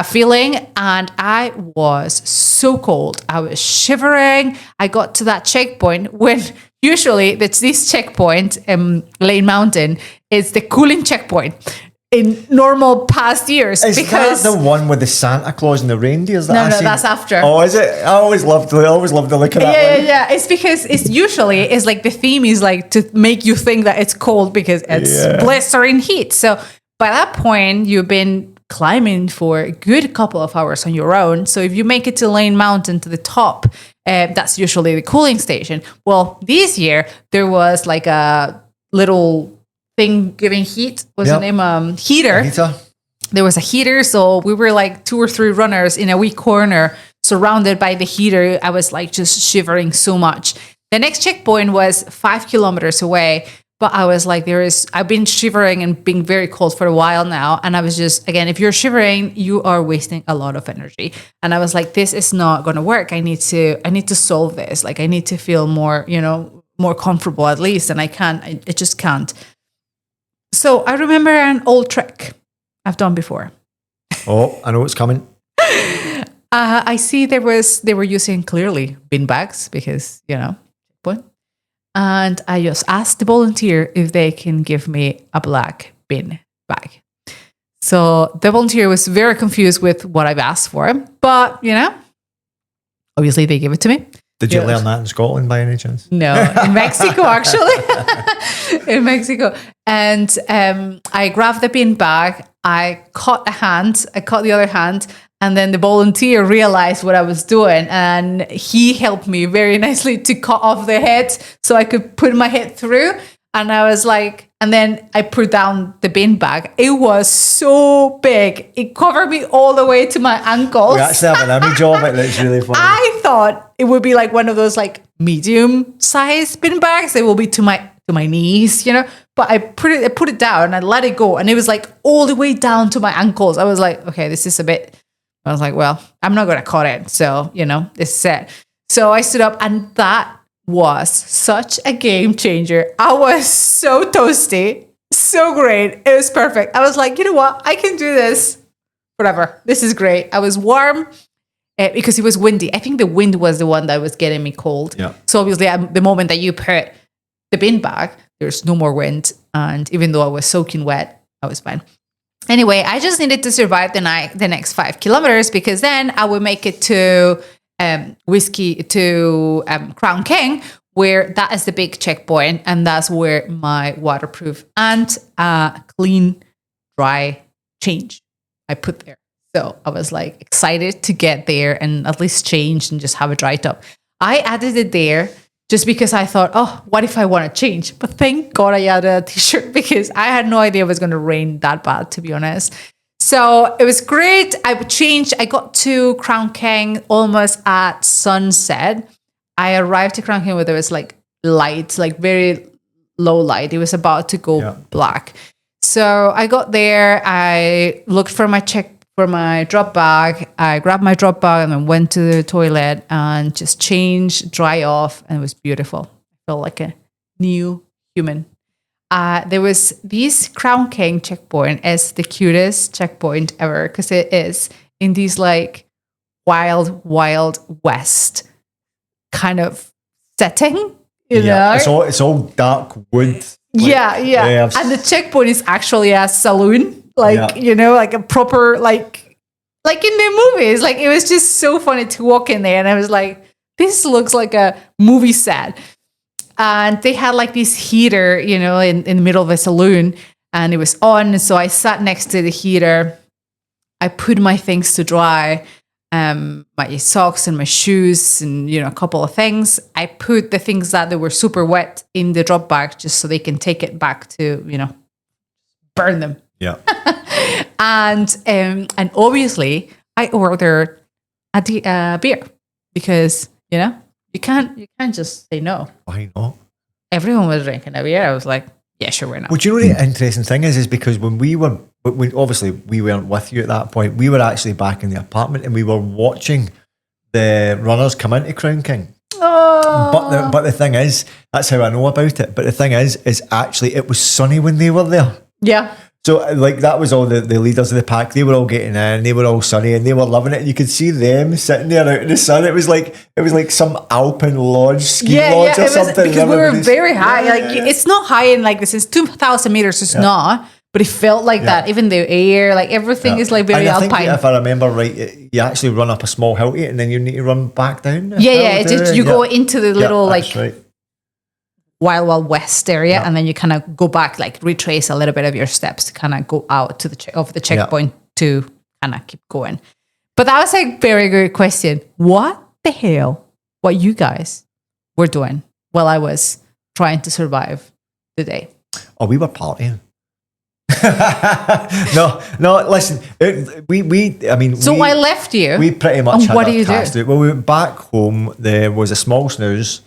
feeling. And I was so cold. I was shivering. I got to that checkpoint when usually this checkpoint, Lane Mountain, is the cooling checkpoint in normal past years. Is that the one with the Santa Claus and the reindeers? No, that's after. Oh, is it? I always loved the look of that one. Yeah. It's because it's like the theme is like to make you think that it's cold because it's blistering heat. So by that point, you've been climbing for a good couple of hours on your own. So if you make it to Lane Mountain to the top, that's usually the cooling station. Well, this year there was like a little thing giving heat. What's the name? Heater. There was a heater, so we were like 2 or 3 runners in a wee corner surrounded by the heater. I was like just shivering so much. The next checkpoint was 5 kilometers away, but I was like, I've been shivering and being very cold for a while now, and I was just, again, if you're shivering, you are wasting a lot of energy. And I was like, this is not going to work. I need to solve this. Like I need to feel more, more comfortable at least, and I just can't. So I remember an old trek I've done before. Oh, I know what's coming. I see they were using clearly bin bags because, what? And I just asked the volunteer if they can give me a black bin bag. So the volunteer was very confused with what I've asked for, but, obviously they gave it to me. Did you learn that in Scotland by any chance? No, in Mexico, actually. In Mexico. And I grabbed the bin bag. I caught the other hand. And then the volunteer realized what I was doing. And he helped me very nicely to cut off the head so I could put my head through. And I was like, and then I put down the bin bag. It was so big. It covered me all the way to my ankles. We actually have an image of it that's really funny. I thought it would be like one of those like medium sized bin bags. It will be to my knees, But I put it down and I let it go. And it was like all the way down to my ankles. I was like, okay, this is a bit. I was like, well, I'm not going to cut it. So, this is it. So I stood up, and that was such a game changer. I was so toasty, so great. It was perfect. I was like, you know what? I can do this. Whatever. This is great. I was warm because it was windy. I think the wind was the one that was getting me cold. Yeah. So obviously, the moment that you put the bin bag, there's no more wind. And even though I was soaking wet, I was fine. Anyway, I just needed to survive the next 5 kilometers because then I would make it to Crown King, where that is the big checkpoint, and that's where my waterproof and clean, dry change I put there. So I was like excited to get there and at least change and just have a dry top. I added it there just because I thought, oh, what if I want to change? But thank God I added a t-shirt because I had no idea it was going to rain that bad, to be honest. So it was great. I changed. I got to Crown King almost at sunset. I arrived to Crown King where there was like light, like very low light. It was about to go black. So I got there. I looked for my drop bag. I grabbed my drop bag and then went to the toilet and just changed, dry off, and it was beautiful. I felt like a new human. There was this Crown King checkpoint is the cutest checkpoint ever because it is in these like wild west kind of setting. You know? It's all dark wood. Yeah. And the checkpoint is actually a saloon, like, like a proper, like in the movies. Like, it was just so funny to walk in there. And I was like, this looks like a movie set. And they had like this heater, in the middle of the saloon, and it was on. So I sat next to the heater. I put my things to dry, my socks and my shoes and, a couple of things. I put the things that they were super wet in the drop bag just so they can take it back to, burn them. Yeah. And obviously I ordered a beer because, you can't just say no. Why not? Everyone was drinking a beer. I was like, yeah, sure, why not? Well, do you know the interesting thing is because when obviously we weren't with you at that point, we were actually back in the apartment and we were watching the runners come into Crown King. Oh. But the thing is, that's how I know about it. But the thing is actually it was sunny when they were there. Yeah. So like that was all the leaders of the pack. They were all getting in. They were all sunny and they were loving it. And you could see them sitting there out in the sun. It was like some Alpine lodge, ski lodge or something. Because we were very high. It's not high in like this is 2,000 meters. It's not. But it felt like that. Even the air, like everything is like very alpine. Think, if I remember right, you actually run up a small hill and then you need to run back down. You go into the little right. Wild West area, and then you kind of go back, like retrace a little bit of your steps to kind of go out to the checkpoint to kind of keep going. But that was a very good question. What the hell? What you guys were doing while I was trying to survive the day? Oh, we were partying. no. Listen, I left you. We pretty much. And what do you do? Well, we went back home. There was a small snooze.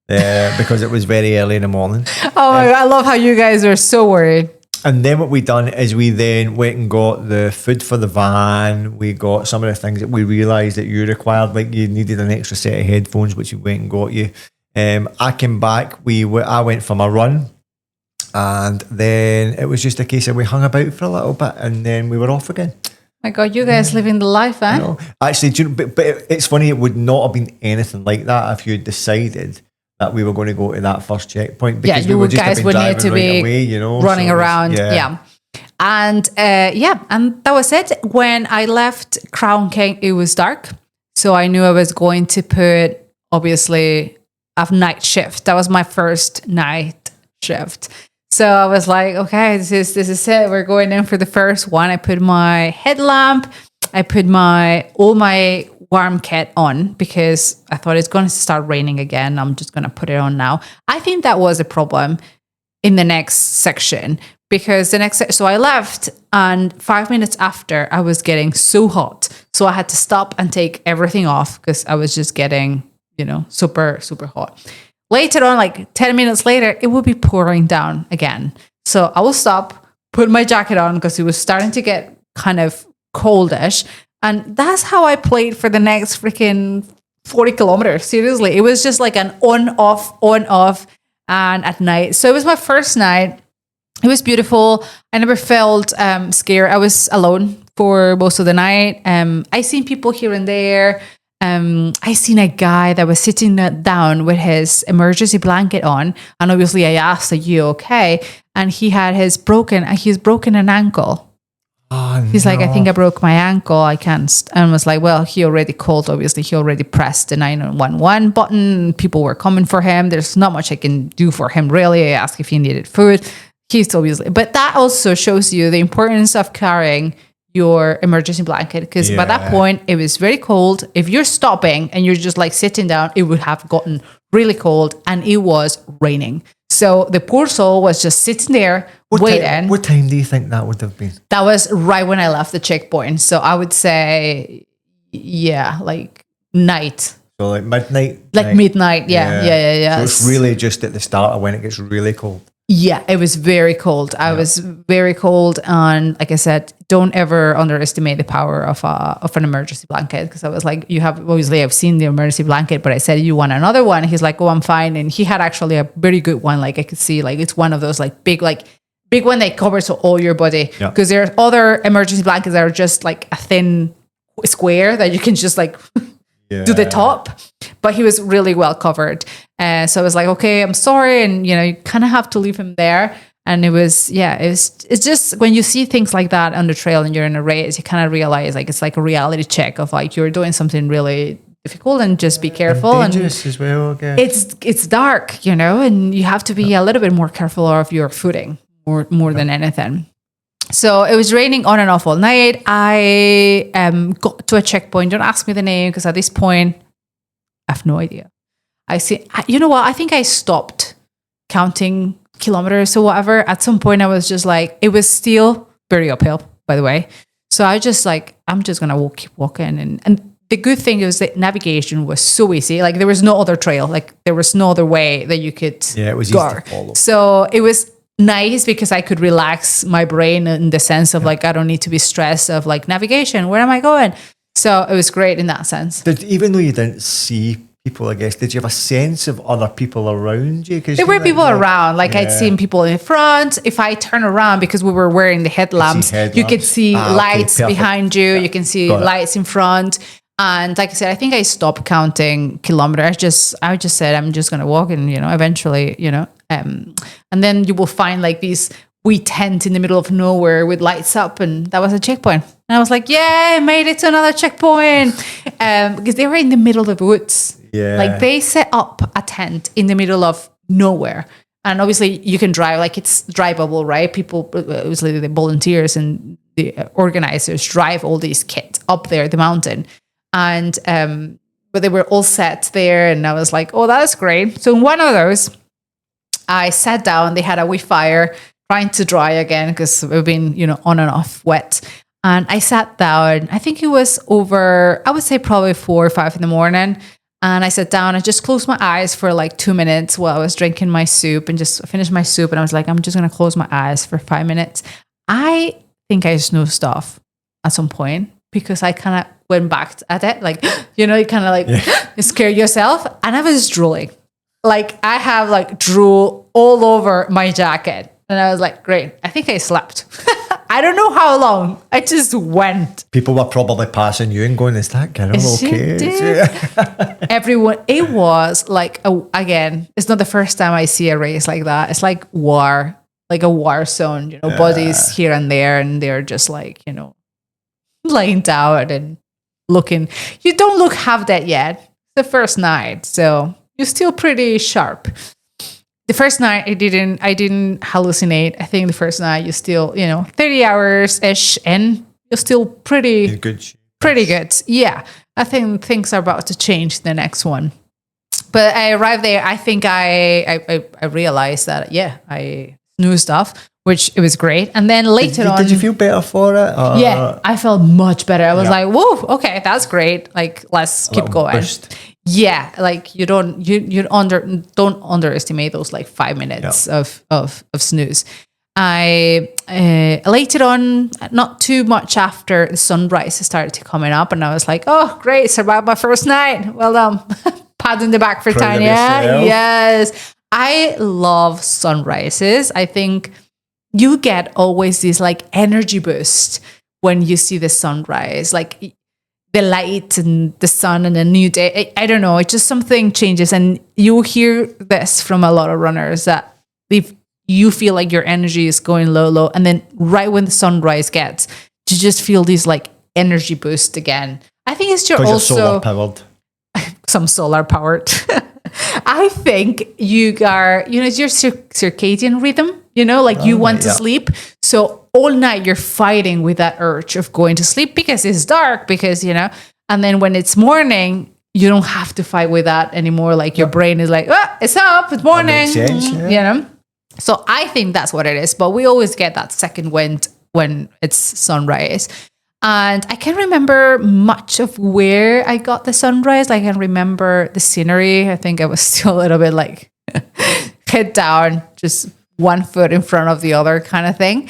Because it was very early in the morning. Oh my God, I love how you guys are so worried. And then what we done is we then went and got the food for the van. We got some of the things that we realised that you required, like you needed an extra set of headphones, which we went and got you. I came back. I went for my run, and then it was just a case of we hung about for a little bit, and then we were off again. My God, you guys living the life, eh? No. Actually, but it's funny. It would not have been anything like that if you had decided that we were going to go to that first checkpoint, because you guys would need to be away, running around. And and that was it. When I left Crown King, it was dark, so I knew I was going to put obviously a night shift. That was my first night shift. So I was like, okay, this is it. We're going in for the first one. I put my headlamp. I put all my warm kit on because I thought it's going to start raining again. I'm just going to put it on now. I think that was a problem in the next section because so I left, and 5 minutes after I was getting so hot. So I had to stop and take everything off because I was just getting, super, super hot. Later on, like 10 minutes later, it would be pouring down again. So I will stop, put my jacket on because it was starting to get kind of coldish. And that's how I played for the next freaking 40 kilometers. Seriously, it was just like an on-off, and at night. So it was my first night. It was beautiful. I never felt scared. I was alone for most of the night. I seen people here and there. I seen a guy that was sitting down with his emergency blanket on. And obviously I asked, are you okay? And he's broken an ankle. Oh, he's like, I think I broke my ankle. I can't. And was like, well, he already called. Obviously, he already pressed the 911 button. People were coming for him. There's not much I can do for him, really. I asked if he needed food. He's obviously, but that also shows you the importance of carrying your emergency blanket, because by that point it was very cold. If you're stopping and you're just like sitting down, it would have gotten really cold, and it was raining. So the poor soul was just sitting there waiting. What time do you think that would have been? That was right when I left the checkpoint. So I would say, like night. So like midnight? Like midnight, yeah. So it's really just at the start of when it gets really cold. Yeah, it was very cold. I was very cold. And like I said, don't ever underestimate the power of an emergency blanket. Because I was like, I've seen the emergency blanket, but I said, you want another one? He's like, oh, I'm fine. And he had actually a very good one. Like I could see, like it's one of those like big one that covers all your body. Because there are other emergency blankets that are just like a thin square that you can just like do the top. But he was really well covered. So I was like, okay, I'm sorry. And, you kind of have to leave him there. And it's just when you see things like that on the trail and you're in a race, you kind of realize like it's like a reality check of like you're doing something really difficult and just be careful. And dangerous as well, I guess. It's dark, and you have to be a little bit more careful of your footing more than anything. So it was raining on and off all night. I got to a checkpoint. Don't ask me the name because at this point, I have no idea. You know what? I think I stopped counting kilometers or whatever. At some point, I was just like, it was still very uphill, by the way. So I just like, I'm just going to keep walking. And the good thing is that navigation was so easy. Like there was no other trail. Like there was no other way that you could it was go. easy to follow. So it was nice because I could relax my brain in the sense of like, I don't need to be stressed of like navigation. Where am I going? So it was great in that sense. Even though you didn't see people, I guess, did you have a sense of other people around you? There were people around. Like I'd seen people in front. If I turn around, because we were wearing the headlamps, you could see lights behind you. You can see lights in front. And like I said, I think I stopped counting kilometers. I just said, I'm just going to walk and, eventually, and then you will find like these wee tent in the middle of nowhere with lights up. And that was a checkpoint. And I was like, yeah, I made it to another checkpoint. Because they were in the middle of the woods. Yeah. Like they set up a tent in the middle of nowhere. And obviously you can drive, like it's drivable, right? People, obviously the volunteers and the organizers drive all these kits up there, the mountain. And but they were all set there, and I was like, "Oh, that's great!" So in one of those, I sat down. They had a wee fire, trying to dry again because we've been, on and off wet. And I sat down. I think it was over, I would say probably 4 or 5 in the morning. And I sat down. I just closed my eyes for like 2 minutes while I was drinking my soup, and just finished my soup. And I was like, I'm just gonna close my eyes for 5 minutes. I think I snoozed off at some point because I kind of went back at it, like, you kind of like you scare yourself. And I was drooling. Like I have like drool all over my jacket. And I was like, great, I think I slept. I don't know how long. I just went. People were probably passing you and going, is that girl okay? Everyone, it was like, again, it's not the first time I see a race like that. It's like war, like a war zone, bodies here and there. And they're just like, laying down and looking. You don't look half dead yet. It's the first night, so you're still pretty sharp. The first night I didn't hallucinate. I think the first night you still 30 hours ish, and you're still pretty good. Pretty good. Yeah, I think things are about to change the next one. But I arrived there. I think I realized that I snoozed off, which it was great. And then later on, did you feel better for it? Yeah, I felt much better. I was like, whoa, okay, that's great. Like, let's keep going. Boost. Yeah, like you don't underestimate those like 5 minutes of snooze. I later on, not too much after the sunrise started to coming up, and I was like, oh, great, survived my first night. Well done. Pat in the back for Tania. Yes, I love sunrises. I think you get always this like energy boost when you see the sunrise, like the light and the sun and a new day. I don't know. It's just something changes. And you hear this from a lot of runners that if you feel like your energy is going low, and then right when the sunrise gets, you just feel this like energy boost again. I think it's also solar powered. Some solar powered. I think you are, it's your circadian rhythm, like you want to sleep. So all night you're fighting with that urge of going to sleep because it's dark, because, and then when it's morning, you don't have to fight with that anymore. Like your brain is like, oh, it's up, it's morning, So I think that's what it is. But we always get that second wind when it's sunrise. And I can't remember much of where I got the sunrise. Like I can remember the scenery. I think I was still a little bit like head down, just one foot in front of the other kind of thing.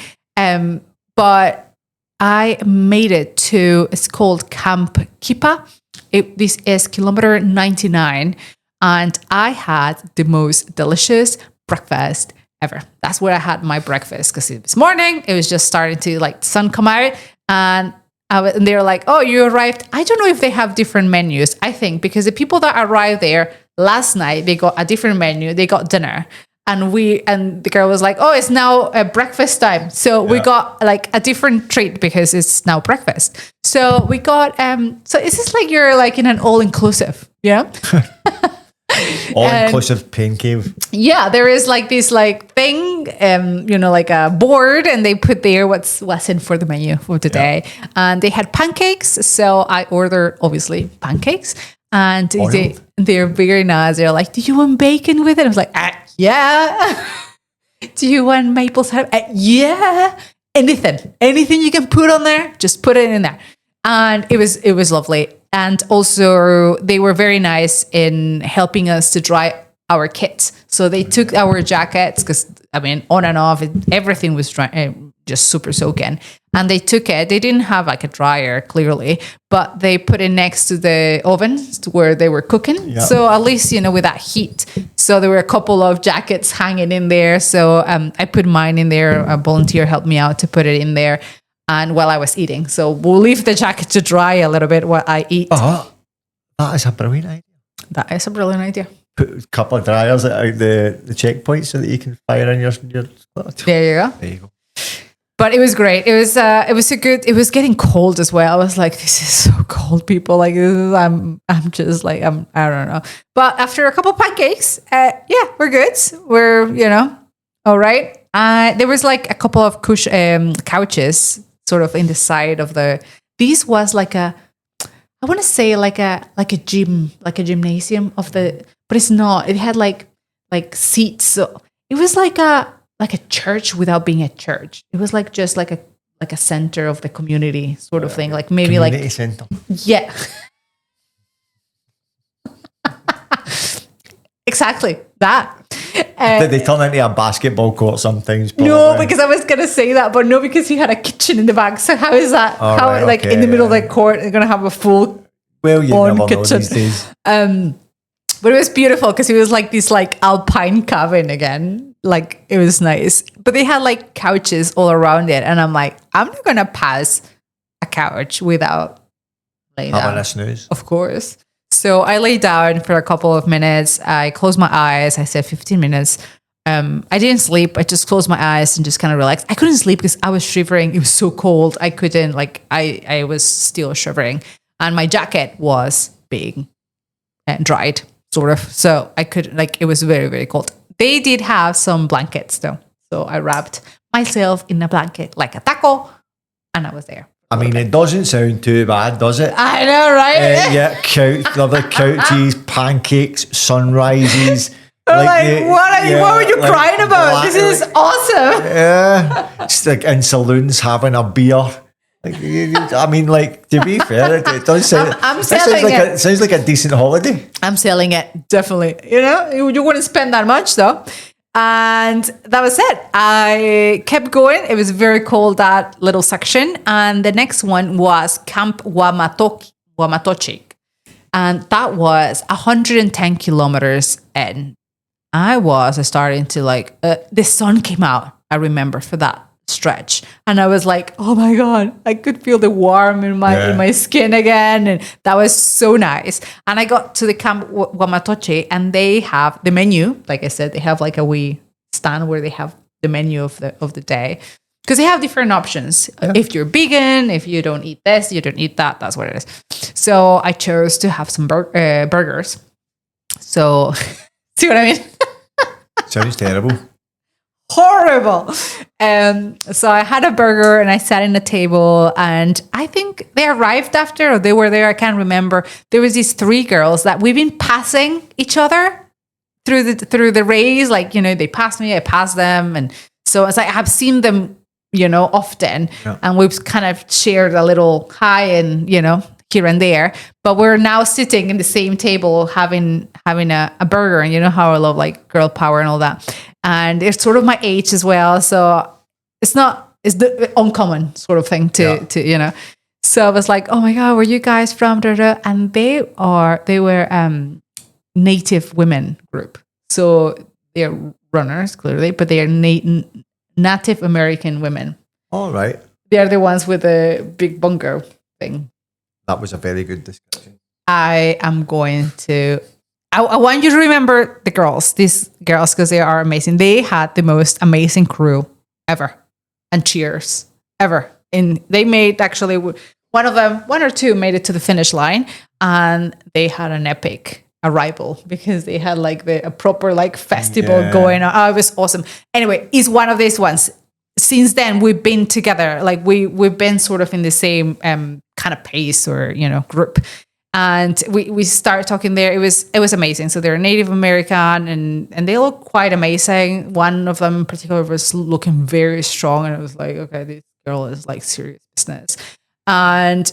But I made it to, it's called Camp Kipa. This is kilometer 99. And I had the most delicious breakfast ever. That's where I had my breakfast, because it was morning. It was just starting to like sun come out. And they were like, oh, you arrived. I don't know if they have different menus, I think, because the people that arrive there, last night they got a different menu. They got dinner. And the girl was like, oh, it's now breakfast time. So we got like a different treat because it's now breakfast. So we got, so it's just like you're like in an all-inclusive, all-inclusive pain cave. Yeah, there is like this like thing, like a board, and they put there what's in for the menu for today. And they had pancakes. So I ordered, obviously, pancakes. And they're very nice. They're like, do you want bacon with it? I was like, yeah. Do you want maple syrup? Yeah. Anything you can put on there, just put it in there. And it was lovely. And also they were very nice in helping us to dry our kits. So they took our jackets because, on and off, everything was dry, just super soaking. And they took it. They didn't have like a dryer, clearly, but they put it next to the oven where they were cooking. Yep. So at least, with that heat. So there were a couple of jackets hanging in there. So I put mine in there. A volunteer helped me out to put it in there. And while I was eating. So we'll leave the jacket to dry a little bit while I eat. That is a brilliant idea. That is a brilliant idea. Put a couple of dryers at the checkpoint so that you can fire in your There you go. There you go. But it was great. It was getting cold as well. I was like, this is so cold, people. Like, I'm just like, I don't know. But after a couple of pancakes, we're good. We're, all right. There was like a couple of couches sort of in the side of this was like I want to say like a gym, like a gymnasium but it's not. It had like seats. So it was like a church without being a church. It was like just like a center of the community sort of thing. Like maybe community like center. Yeah. Exactly that. They turn into a basketball court sometimes. Probably. No, because I was gonna say that, but no, because he had a kitchen in the back. So how is that? In the middle of the court, they're gonna have a full on kitchen. These days. But it was beautiful because it was like this like alpine cabin again. Like it was nice, but they had like couches all around it, and I'm like, I'm not gonna pass a couch without laying down. Having a snooze, of course. So I lay down for a couple of minutes. I closed my eyes. I said 15 minutes. I didn't sleep. I just closed my eyes and just kind of relaxed. I couldn't sleep because I was shivering. It was so cold. I couldn't, I was still shivering. And my jacket was being dried, sort of. So I could, it was very, very cold. They did have some blankets though. So I wrapped myself in a blanket like a taco and I was there. It doesn't sound too bad, does it? I know, right? Lovely couches, pancakes, sunrises. What were you crying about? This is awesome. Yeah, it's like in saloons having a beer. To be fair, it does sound. I'm selling it. It sounds like a decent holiday. I'm selling it, definitely. You wouldn't spend that much though. And that was it. I kept going. It was very cold, that little section. And the next one was Camp Wamatochi. And that was 110 kilometers in. I was starting to the sun came out, I remember, for that stretch. And I was like, oh my God, I could feel the warmth in my skin again. And that was so nice. And I got to the Camp Wamatochi and they have the menu. Like I said, they have like a wee stand where they have the menu of the day. Because they have different options. Yeah. If you're vegan, if you don't eat this, you don't eat that, that's what it is. So I chose to have some burgers. So, see what I mean? Sounds terrible. Horrible. So I had a burger and I sat in a table and I think they arrived after or they were there. I can't remember. There was these 3 girls that we've been passing each other through the race. They passed me, I passed them. And so it's like, I have seen them, often and we've kind of shared a little hi and, here and there, but we're now sitting in the same table having a burger. And you know how I love girl power and all that. And it's sort of my age as well. So it's the uncommon sort of thing to. So I was like, oh my God, where you guys from? And they were Native women group. So they're runners clearly, but they are Native American women. All right. They're the ones with the big bunker thing. That was a very good discussion. I am going to I want you to remember these girls, because they are amazing. They had the most amazing crew ever, and cheers ever. And they made, actually, one or two made it to the finish line, and they had an epic arrival because they had like a proper like festival going on. Oh, it was awesome. Anyway, it's one of these ones. Since then, we've been together. Like we've been sort of in the same kind of pace or group, and we started talking there. It was amazing. So they're Native American and they look quite amazing. One of them in particular was looking very strong, and I was like, okay, this girl is like serious business. And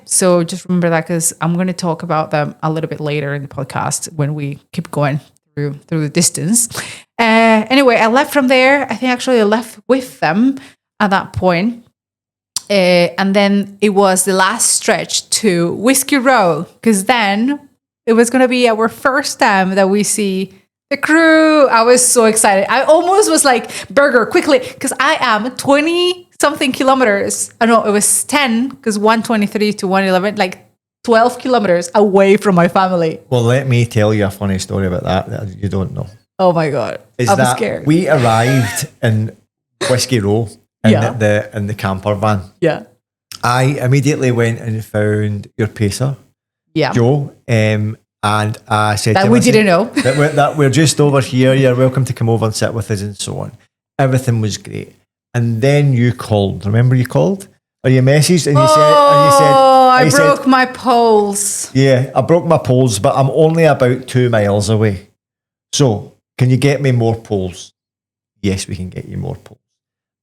so just remember that, because I'm going to talk about them a little bit later in the podcast when we keep going through the distance. Anyway, I left from there. I think actually I left with them at that point. And then it was the last stretch to Whiskey Row, because then it was going to be our first time that we see the crew. I was so excited. I almost was like, burger, quickly, because I am 20 something kilometers. I know it was 10, because 123 to 111, like 12 kilometers away from my family. Well, let me tell you a funny story about that you don't know. Oh my God. I'm scared. We arrived in Whiskey Row in the camper van. Yeah. I immediately went and found your pacer, Joe, and I said that to him, we didn't know that we're just over here. You're welcome to come over and sit with us and so on. Everything was great. And then you called. Remember you called? Or you messaged and you said, I broke my poles. Yeah, I broke my poles, but I'm only about 2 miles away. So, can you get me more poles? Yes, we can get you more poles.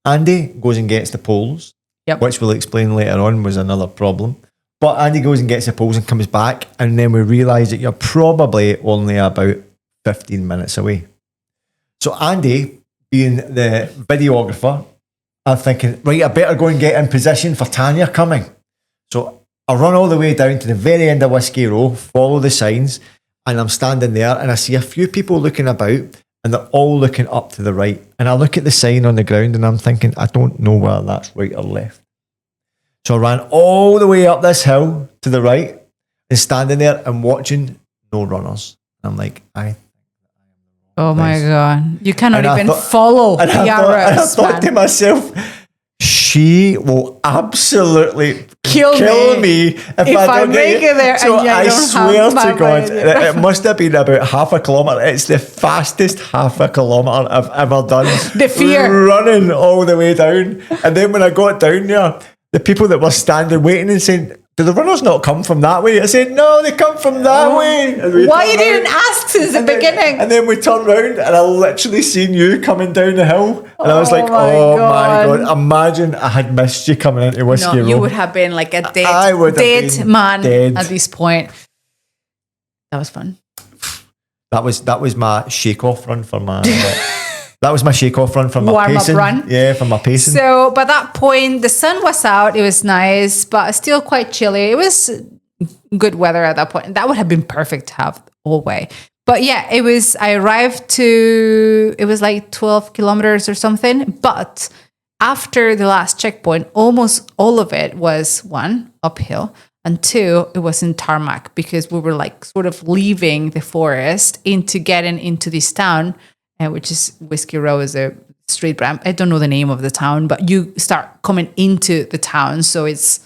Andy goes and gets the poles, which we'll explain later on was another problem. But Andy goes and gets the poles and comes back, and then we realise that you're probably only about 15 minutes away. So Andy, being the videographer, I'm thinking, right, I better go and get in position for Tania coming. So I run all the way down to the very end of Whiskey Row, follow the signs, and I'm standing there and I see a few people looking about, and they're all looking up to the right. And I look at the sign on the ground and I'm thinking, I don't know whether that's right or left. So I ran all the way up this hill to the right and standing there and watching no runners. I'm like, oh my God. You cannot even follow the arrows. I thought to myself, she will absolutely kill me if I make it there. So I swear to God, it must have been about half a kilometre. It's the fastest half a kilometre I've ever done. The fear. Running all the way down. And then when I got down there, the people that were standing waiting and saying, do the runners not come from that way? I said, no, they come from that way. Why you didn't ask since the beginning? And then we turned round and I literally seen you coming down the hill. And I was like, my God. Imagine I had missed you coming into Whiskey Row. You would have been like a dead man at this point. That was fun. That was my shake-off run for my... That was my shake-off run from my warm-up pacing. run. Yeah, from my pacing. So by that point, the sun was out. It was nice, but still quite chilly. It was good weather at that point. That would have been perfect to have all way. But yeah, it was. I arrived to. It was like 12 kilometers or something. But after the last checkpoint, almost all of it was one uphill, and two, it was in tarmac because we were like sort of leaving the forest into getting into this town. Which is Whiskey Row is a street brand. I don't know the name of the town, but you start coming into the town, so it's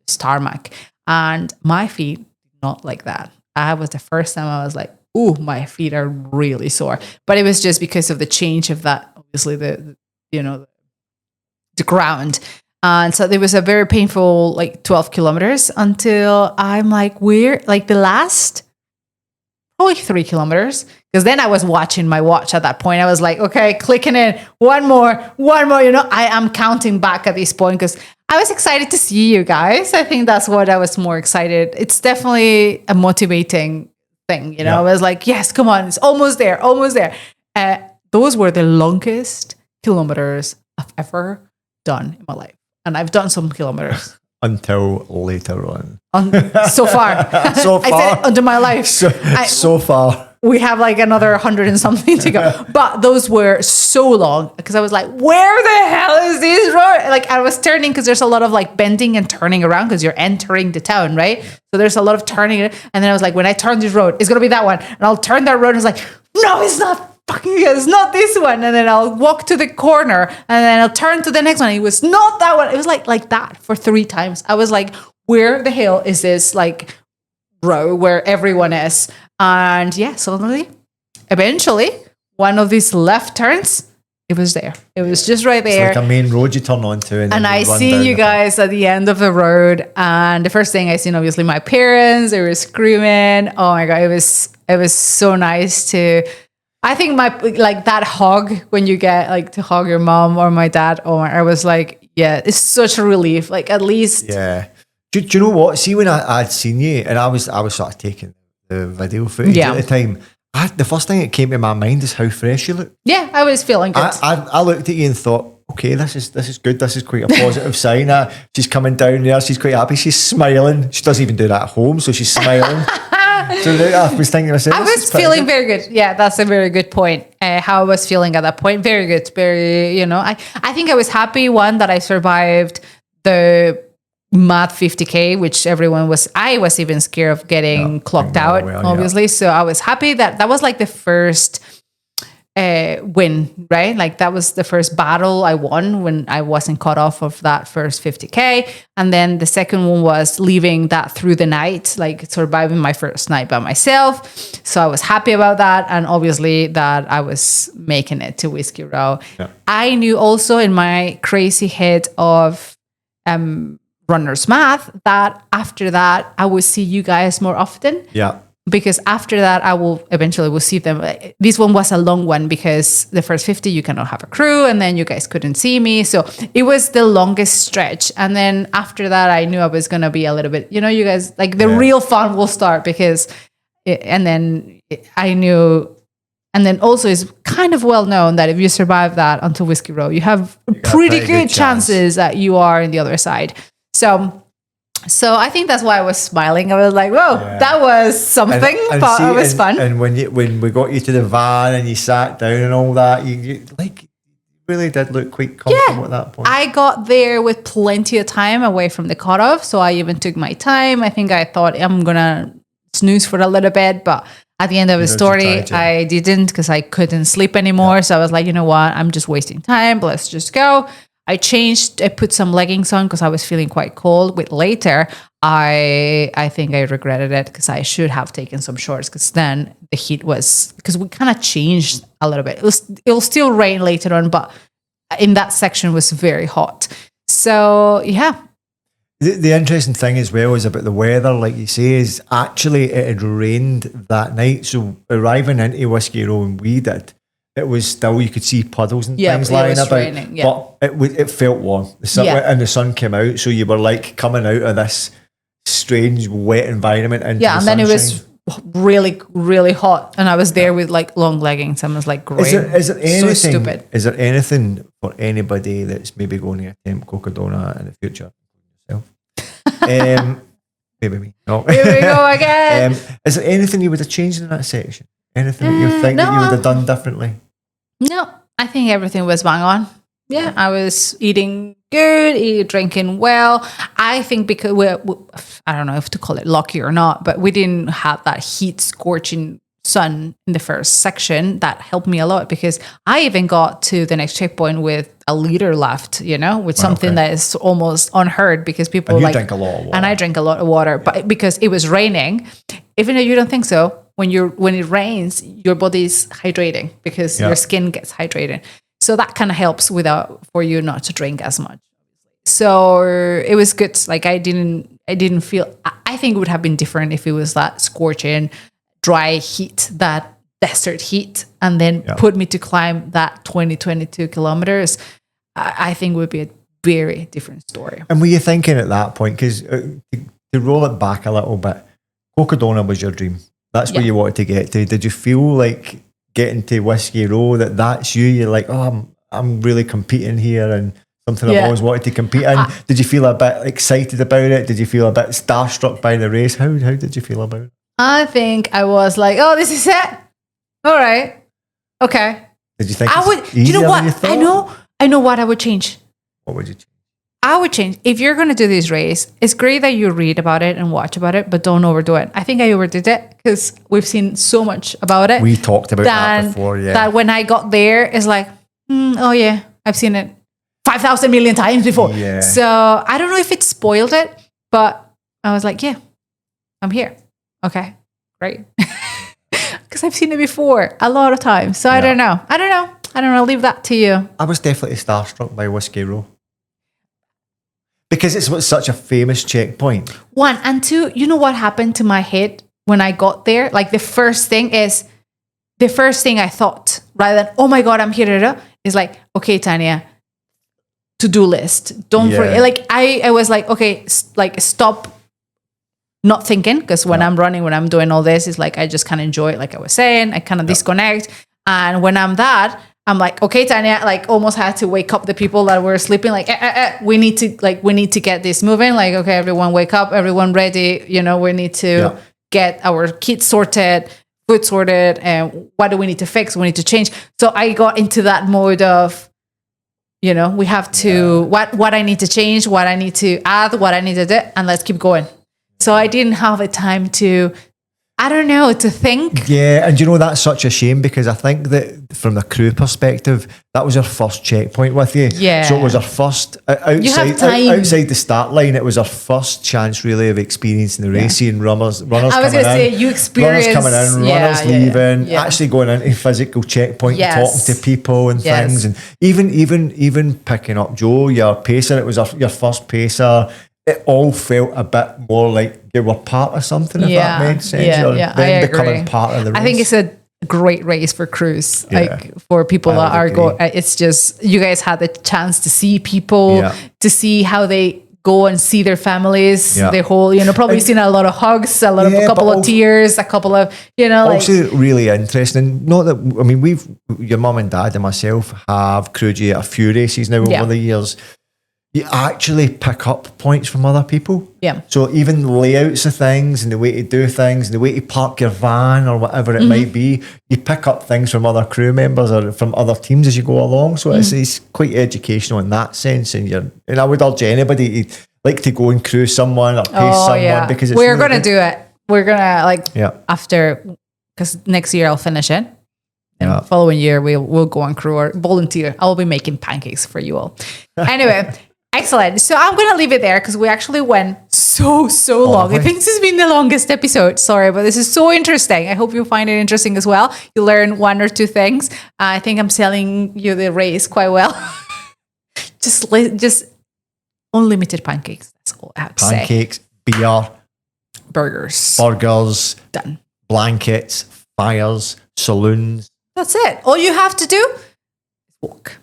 tarmac. And my feet, not like that. I was the first time I was like, ooh, my feet are really sore. But it was just because of the change of that, obviously the ground. And so there was a very painful 12 kilometers until I'm like, the last probably 3 kilometers. Because then I was watching my watch at that point. I was like, okay, clicking in, one more. I am counting back at this point because I was excited to see you guys. I think that's what I was more excited. It's definitely a motivating thing. I was like, yes, come on. It's almost there. Those were the longest kilometers I've ever done in my life. And I've done some kilometers. Until later on. So far. So far. I said under my life. So far. we have like another 100 and something to go. But those were so long because I was like, where the hell is this road? Like I was turning because there's a lot of like bending and turning around because you're entering the town, right? So there's a lot of turning. And then I was like, when I turn this road, it's going to be that one. And I'll turn that road and it's like, no, it's not. Fucking, it's not this one. And then I'll walk to the corner and then I'll turn to the next one. It was not that one. It was like that for 3 times. I was like, where the hell is this like row where everyone is? And yeah, suddenly, eventually, one of these left turns, it was there. It was just right there. It's like a main road you turn onto. And I see you guys at the end of the road. And the first thing I seen, obviously, my parents, they were screaming. Oh my God, it was so nice to, I think like that hug when you get like to hug your mom or my dad. Oh my, I was like, yeah, it's such a relief. Like at least. Yeah. Do you know what? See, when I'd seen you and I was sort of taking the video footage at the time, the first thing that came to my mind is how fresh you look. Yeah, I was feeling good. I looked at you and thought, okay, this is good. This is quite a positive sign. She's coming down there. She's quite happy. She's smiling. She doesn't even do that at home, so she's smiling. So I was thinking to myself, I was feeling very good. Yeah, that's a very good point. How I was feeling at that point, very good. Very, I think I was happy, one, that I survived the mad 50K, which I was even scared of getting clocked out, obviously. So I was happy that was like the first win, right? Like that was the first battle I won when I wasn't cut off of that first 50K. And then the second one was leaving that through the night, like surviving my first night by myself. So I was happy about that. And obviously that I was making it to Whiskey Row. Yeah. I knew also in my crazy head of runner's math that after that I would see you guys more often. Yeah. Because after that I will eventually see them. This one was a long one because the first 50 you cannot have a crew and then you guys couldn't see me. So it was the longest stretch. And then after that I knew I was going to be a little bit, you guys, like the real fun will start because, and then also it's kind of well known that if you survive that until Whiskey Row, you have pretty good chances that you are in the other side. So I think that's why I was smiling. I was like, whoa, that was something, but it was fun. And when we got you to the van and you sat down and all that, you really did look quite comfortable at that point. I got there with plenty of time away from the cutoff. So I even took my time. I think I thought I'm going to snooze for a little bit, but at the end of the story, I didn't because I couldn't sleep anymore. Yeah. So I was like, you know what? I'm just wasting time. Let's just go. I put some leggings on because I was feeling quite cold. With later, I think I regretted it because I should have taken some shorts because then the heat was, because we kind of changed a little bit. It will still rain later on, but in that section was very hot. So yeah. The interesting thing as well is about the weather, like you say, is actually it had rained that night. So arriving into Whiskey Row and we did, it was still, you could see puddles and things lying about, raining, but it felt warm. And the sun came out, so you were like coming out of this strange wet environment into the sunshine. Then it was really, really hot, and I was there with like long leggings. I was like, great. Is there anything? So stupid. Is there anything for anybody that's maybe going to attempt Cocodona in the future? Yourself, maybe me. No. Here we go again. Is there anything you would have changed in that section? Anything that you think that you would have done differently? No, I think everything was bang on. Yeah, I was eating good, drinking well. I think because I don't know if to call it lucky or not, but we didn't have that heat scorching sun in the first section. That helped me a lot because I even got to the next checkpoint with a liter left, with something that is almost unheard because people drink a lot of water. And I drink a lot of water, but because it was raining, even though you don't think so, when it rains, your body's hydrating because your skin gets hydrated. So that kind of helps for you not to drink as much. So it was good. Like I didn't feel, I think it would have been different if it was that scorching, dry heat, that desert heat, and then put me to climb that 22 kilometers. I think it would be a very different story. And were you thinking at that point, because to roll it back a little bit, Cocodona was your dream. That's where you wanted to get to. Did you feel like getting to Whiskey Row that's you? You're like, oh, I'm really competing here and something I've always wanted to compete in. Did you feel a bit excited about it? Did you feel a bit starstruck by the race? How did you feel about it? I think I was like, oh, this is it. All right. Okay. Did you think I would. Do you know what? I know what I would change. What would you change? I would change. If you're going to do this race, it's great that you read about it and watch about it, but don't overdo it. I think I overdid it because we've seen so much about it. We talked about that before, yeah. That when I got there, it's like, oh yeah, I've seen it 5,000 million times before. Yeah. So I don't know if it spoiled it, but I was like, yeah, I'm here. Okay, great. Because I've seen it before a lot of times. So I don't know. I'll leave that to you. I was definitely starstruck by Whiskey Row. Because it's such a famous checkpoint. One. And two, you know what happened to my head when I got there? Like the first thing I thought, rather than, oh my God, I'm here, is like, okay, Tania, to-do list. Don't forget. Like I was like, okay, like stop not thinking. Because when I'm running, when I'm doing all this, it's like, I just kind of enjoy it. Like I was saying, I kind of disconnect. And when I'm I'm like, okay, Tania, like almost had to wake up the people that were sleeping. Like, we need to get this moving. Like, okay, everyone wake up, everyone ready. You know, we need to get our kids sorted, food sorted, and what do we need to fix? We need to change. So I got into that mode of, you know, we have to, what I need to change, what I need to add, what I need to do, and let's keep going. So I didn't have the time to, I don't know, to think. Yeah, and you know, that's such a shame because I think that from the crew perspective, that was our first checkpoint with you. Yeah. So it was our first, outside the start line, it was our first chance really of experiencing the race, seeing runners I was going to say, you experienced. Runners coming in, runners leaving, actually going into physical checkpoint and talking to people and things. And even picking up Joe, your pacer, it was your first pacer. It all felt a bit more like you were part of something, if that made sense. I becoming agree. part of the race. I think it's a great race for crews, like for people that are going. It's just, you guys had the chance to see people, to see how they go and see their families, the whole, you know, probably seen a lot of hugs, a couple of tears, a couple of, you know. Also really interesting. Not that, I mean, your mum and dad and myself have crewed you at a few races now over the years. You actually pick up points from other people. Yeah. So even the layouts of things and the way to do things and the way to park your van or whatever it might be, you pick up things from other crew members or from other teams as you go along. So it's quite educational in that sense. And I would urge anybody to like to go and crew someone or pace someone because it's we're going to do it. We're going to after, because next year I'll finish it. And following year we'll go on crew or volunteer. I'll be making pancakes for you all. Anyway. Excellent. So I'm going to leave it there because we actually went so long. I think this has been the longest episode. Sorry, but this is so interesting. I hope you find it interesting as well. You learn one or two things. I think I'm selling you the race quite well. just unlimited pancakes. That's all I have to say. Pancakes, beer, burgers, done. Blankets, fires, saloons. That's it. All you have to do is walk.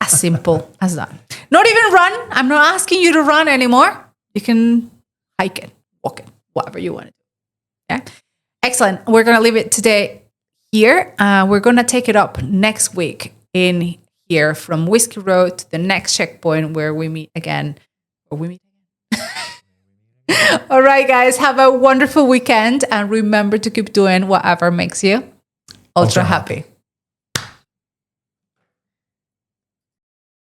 As simple as that. Not even run. I'm not asking you to run anymore. You can hike it, walk it, whatever you want to do. Okay? Excellent. We're going to leave it today here. We're going to take it up next week in here from Whiskey Road to the next checkpoint where we meet again. All right, guys. Have a wonderful weekend. And remember to keep doing whatever makes you ultra happy.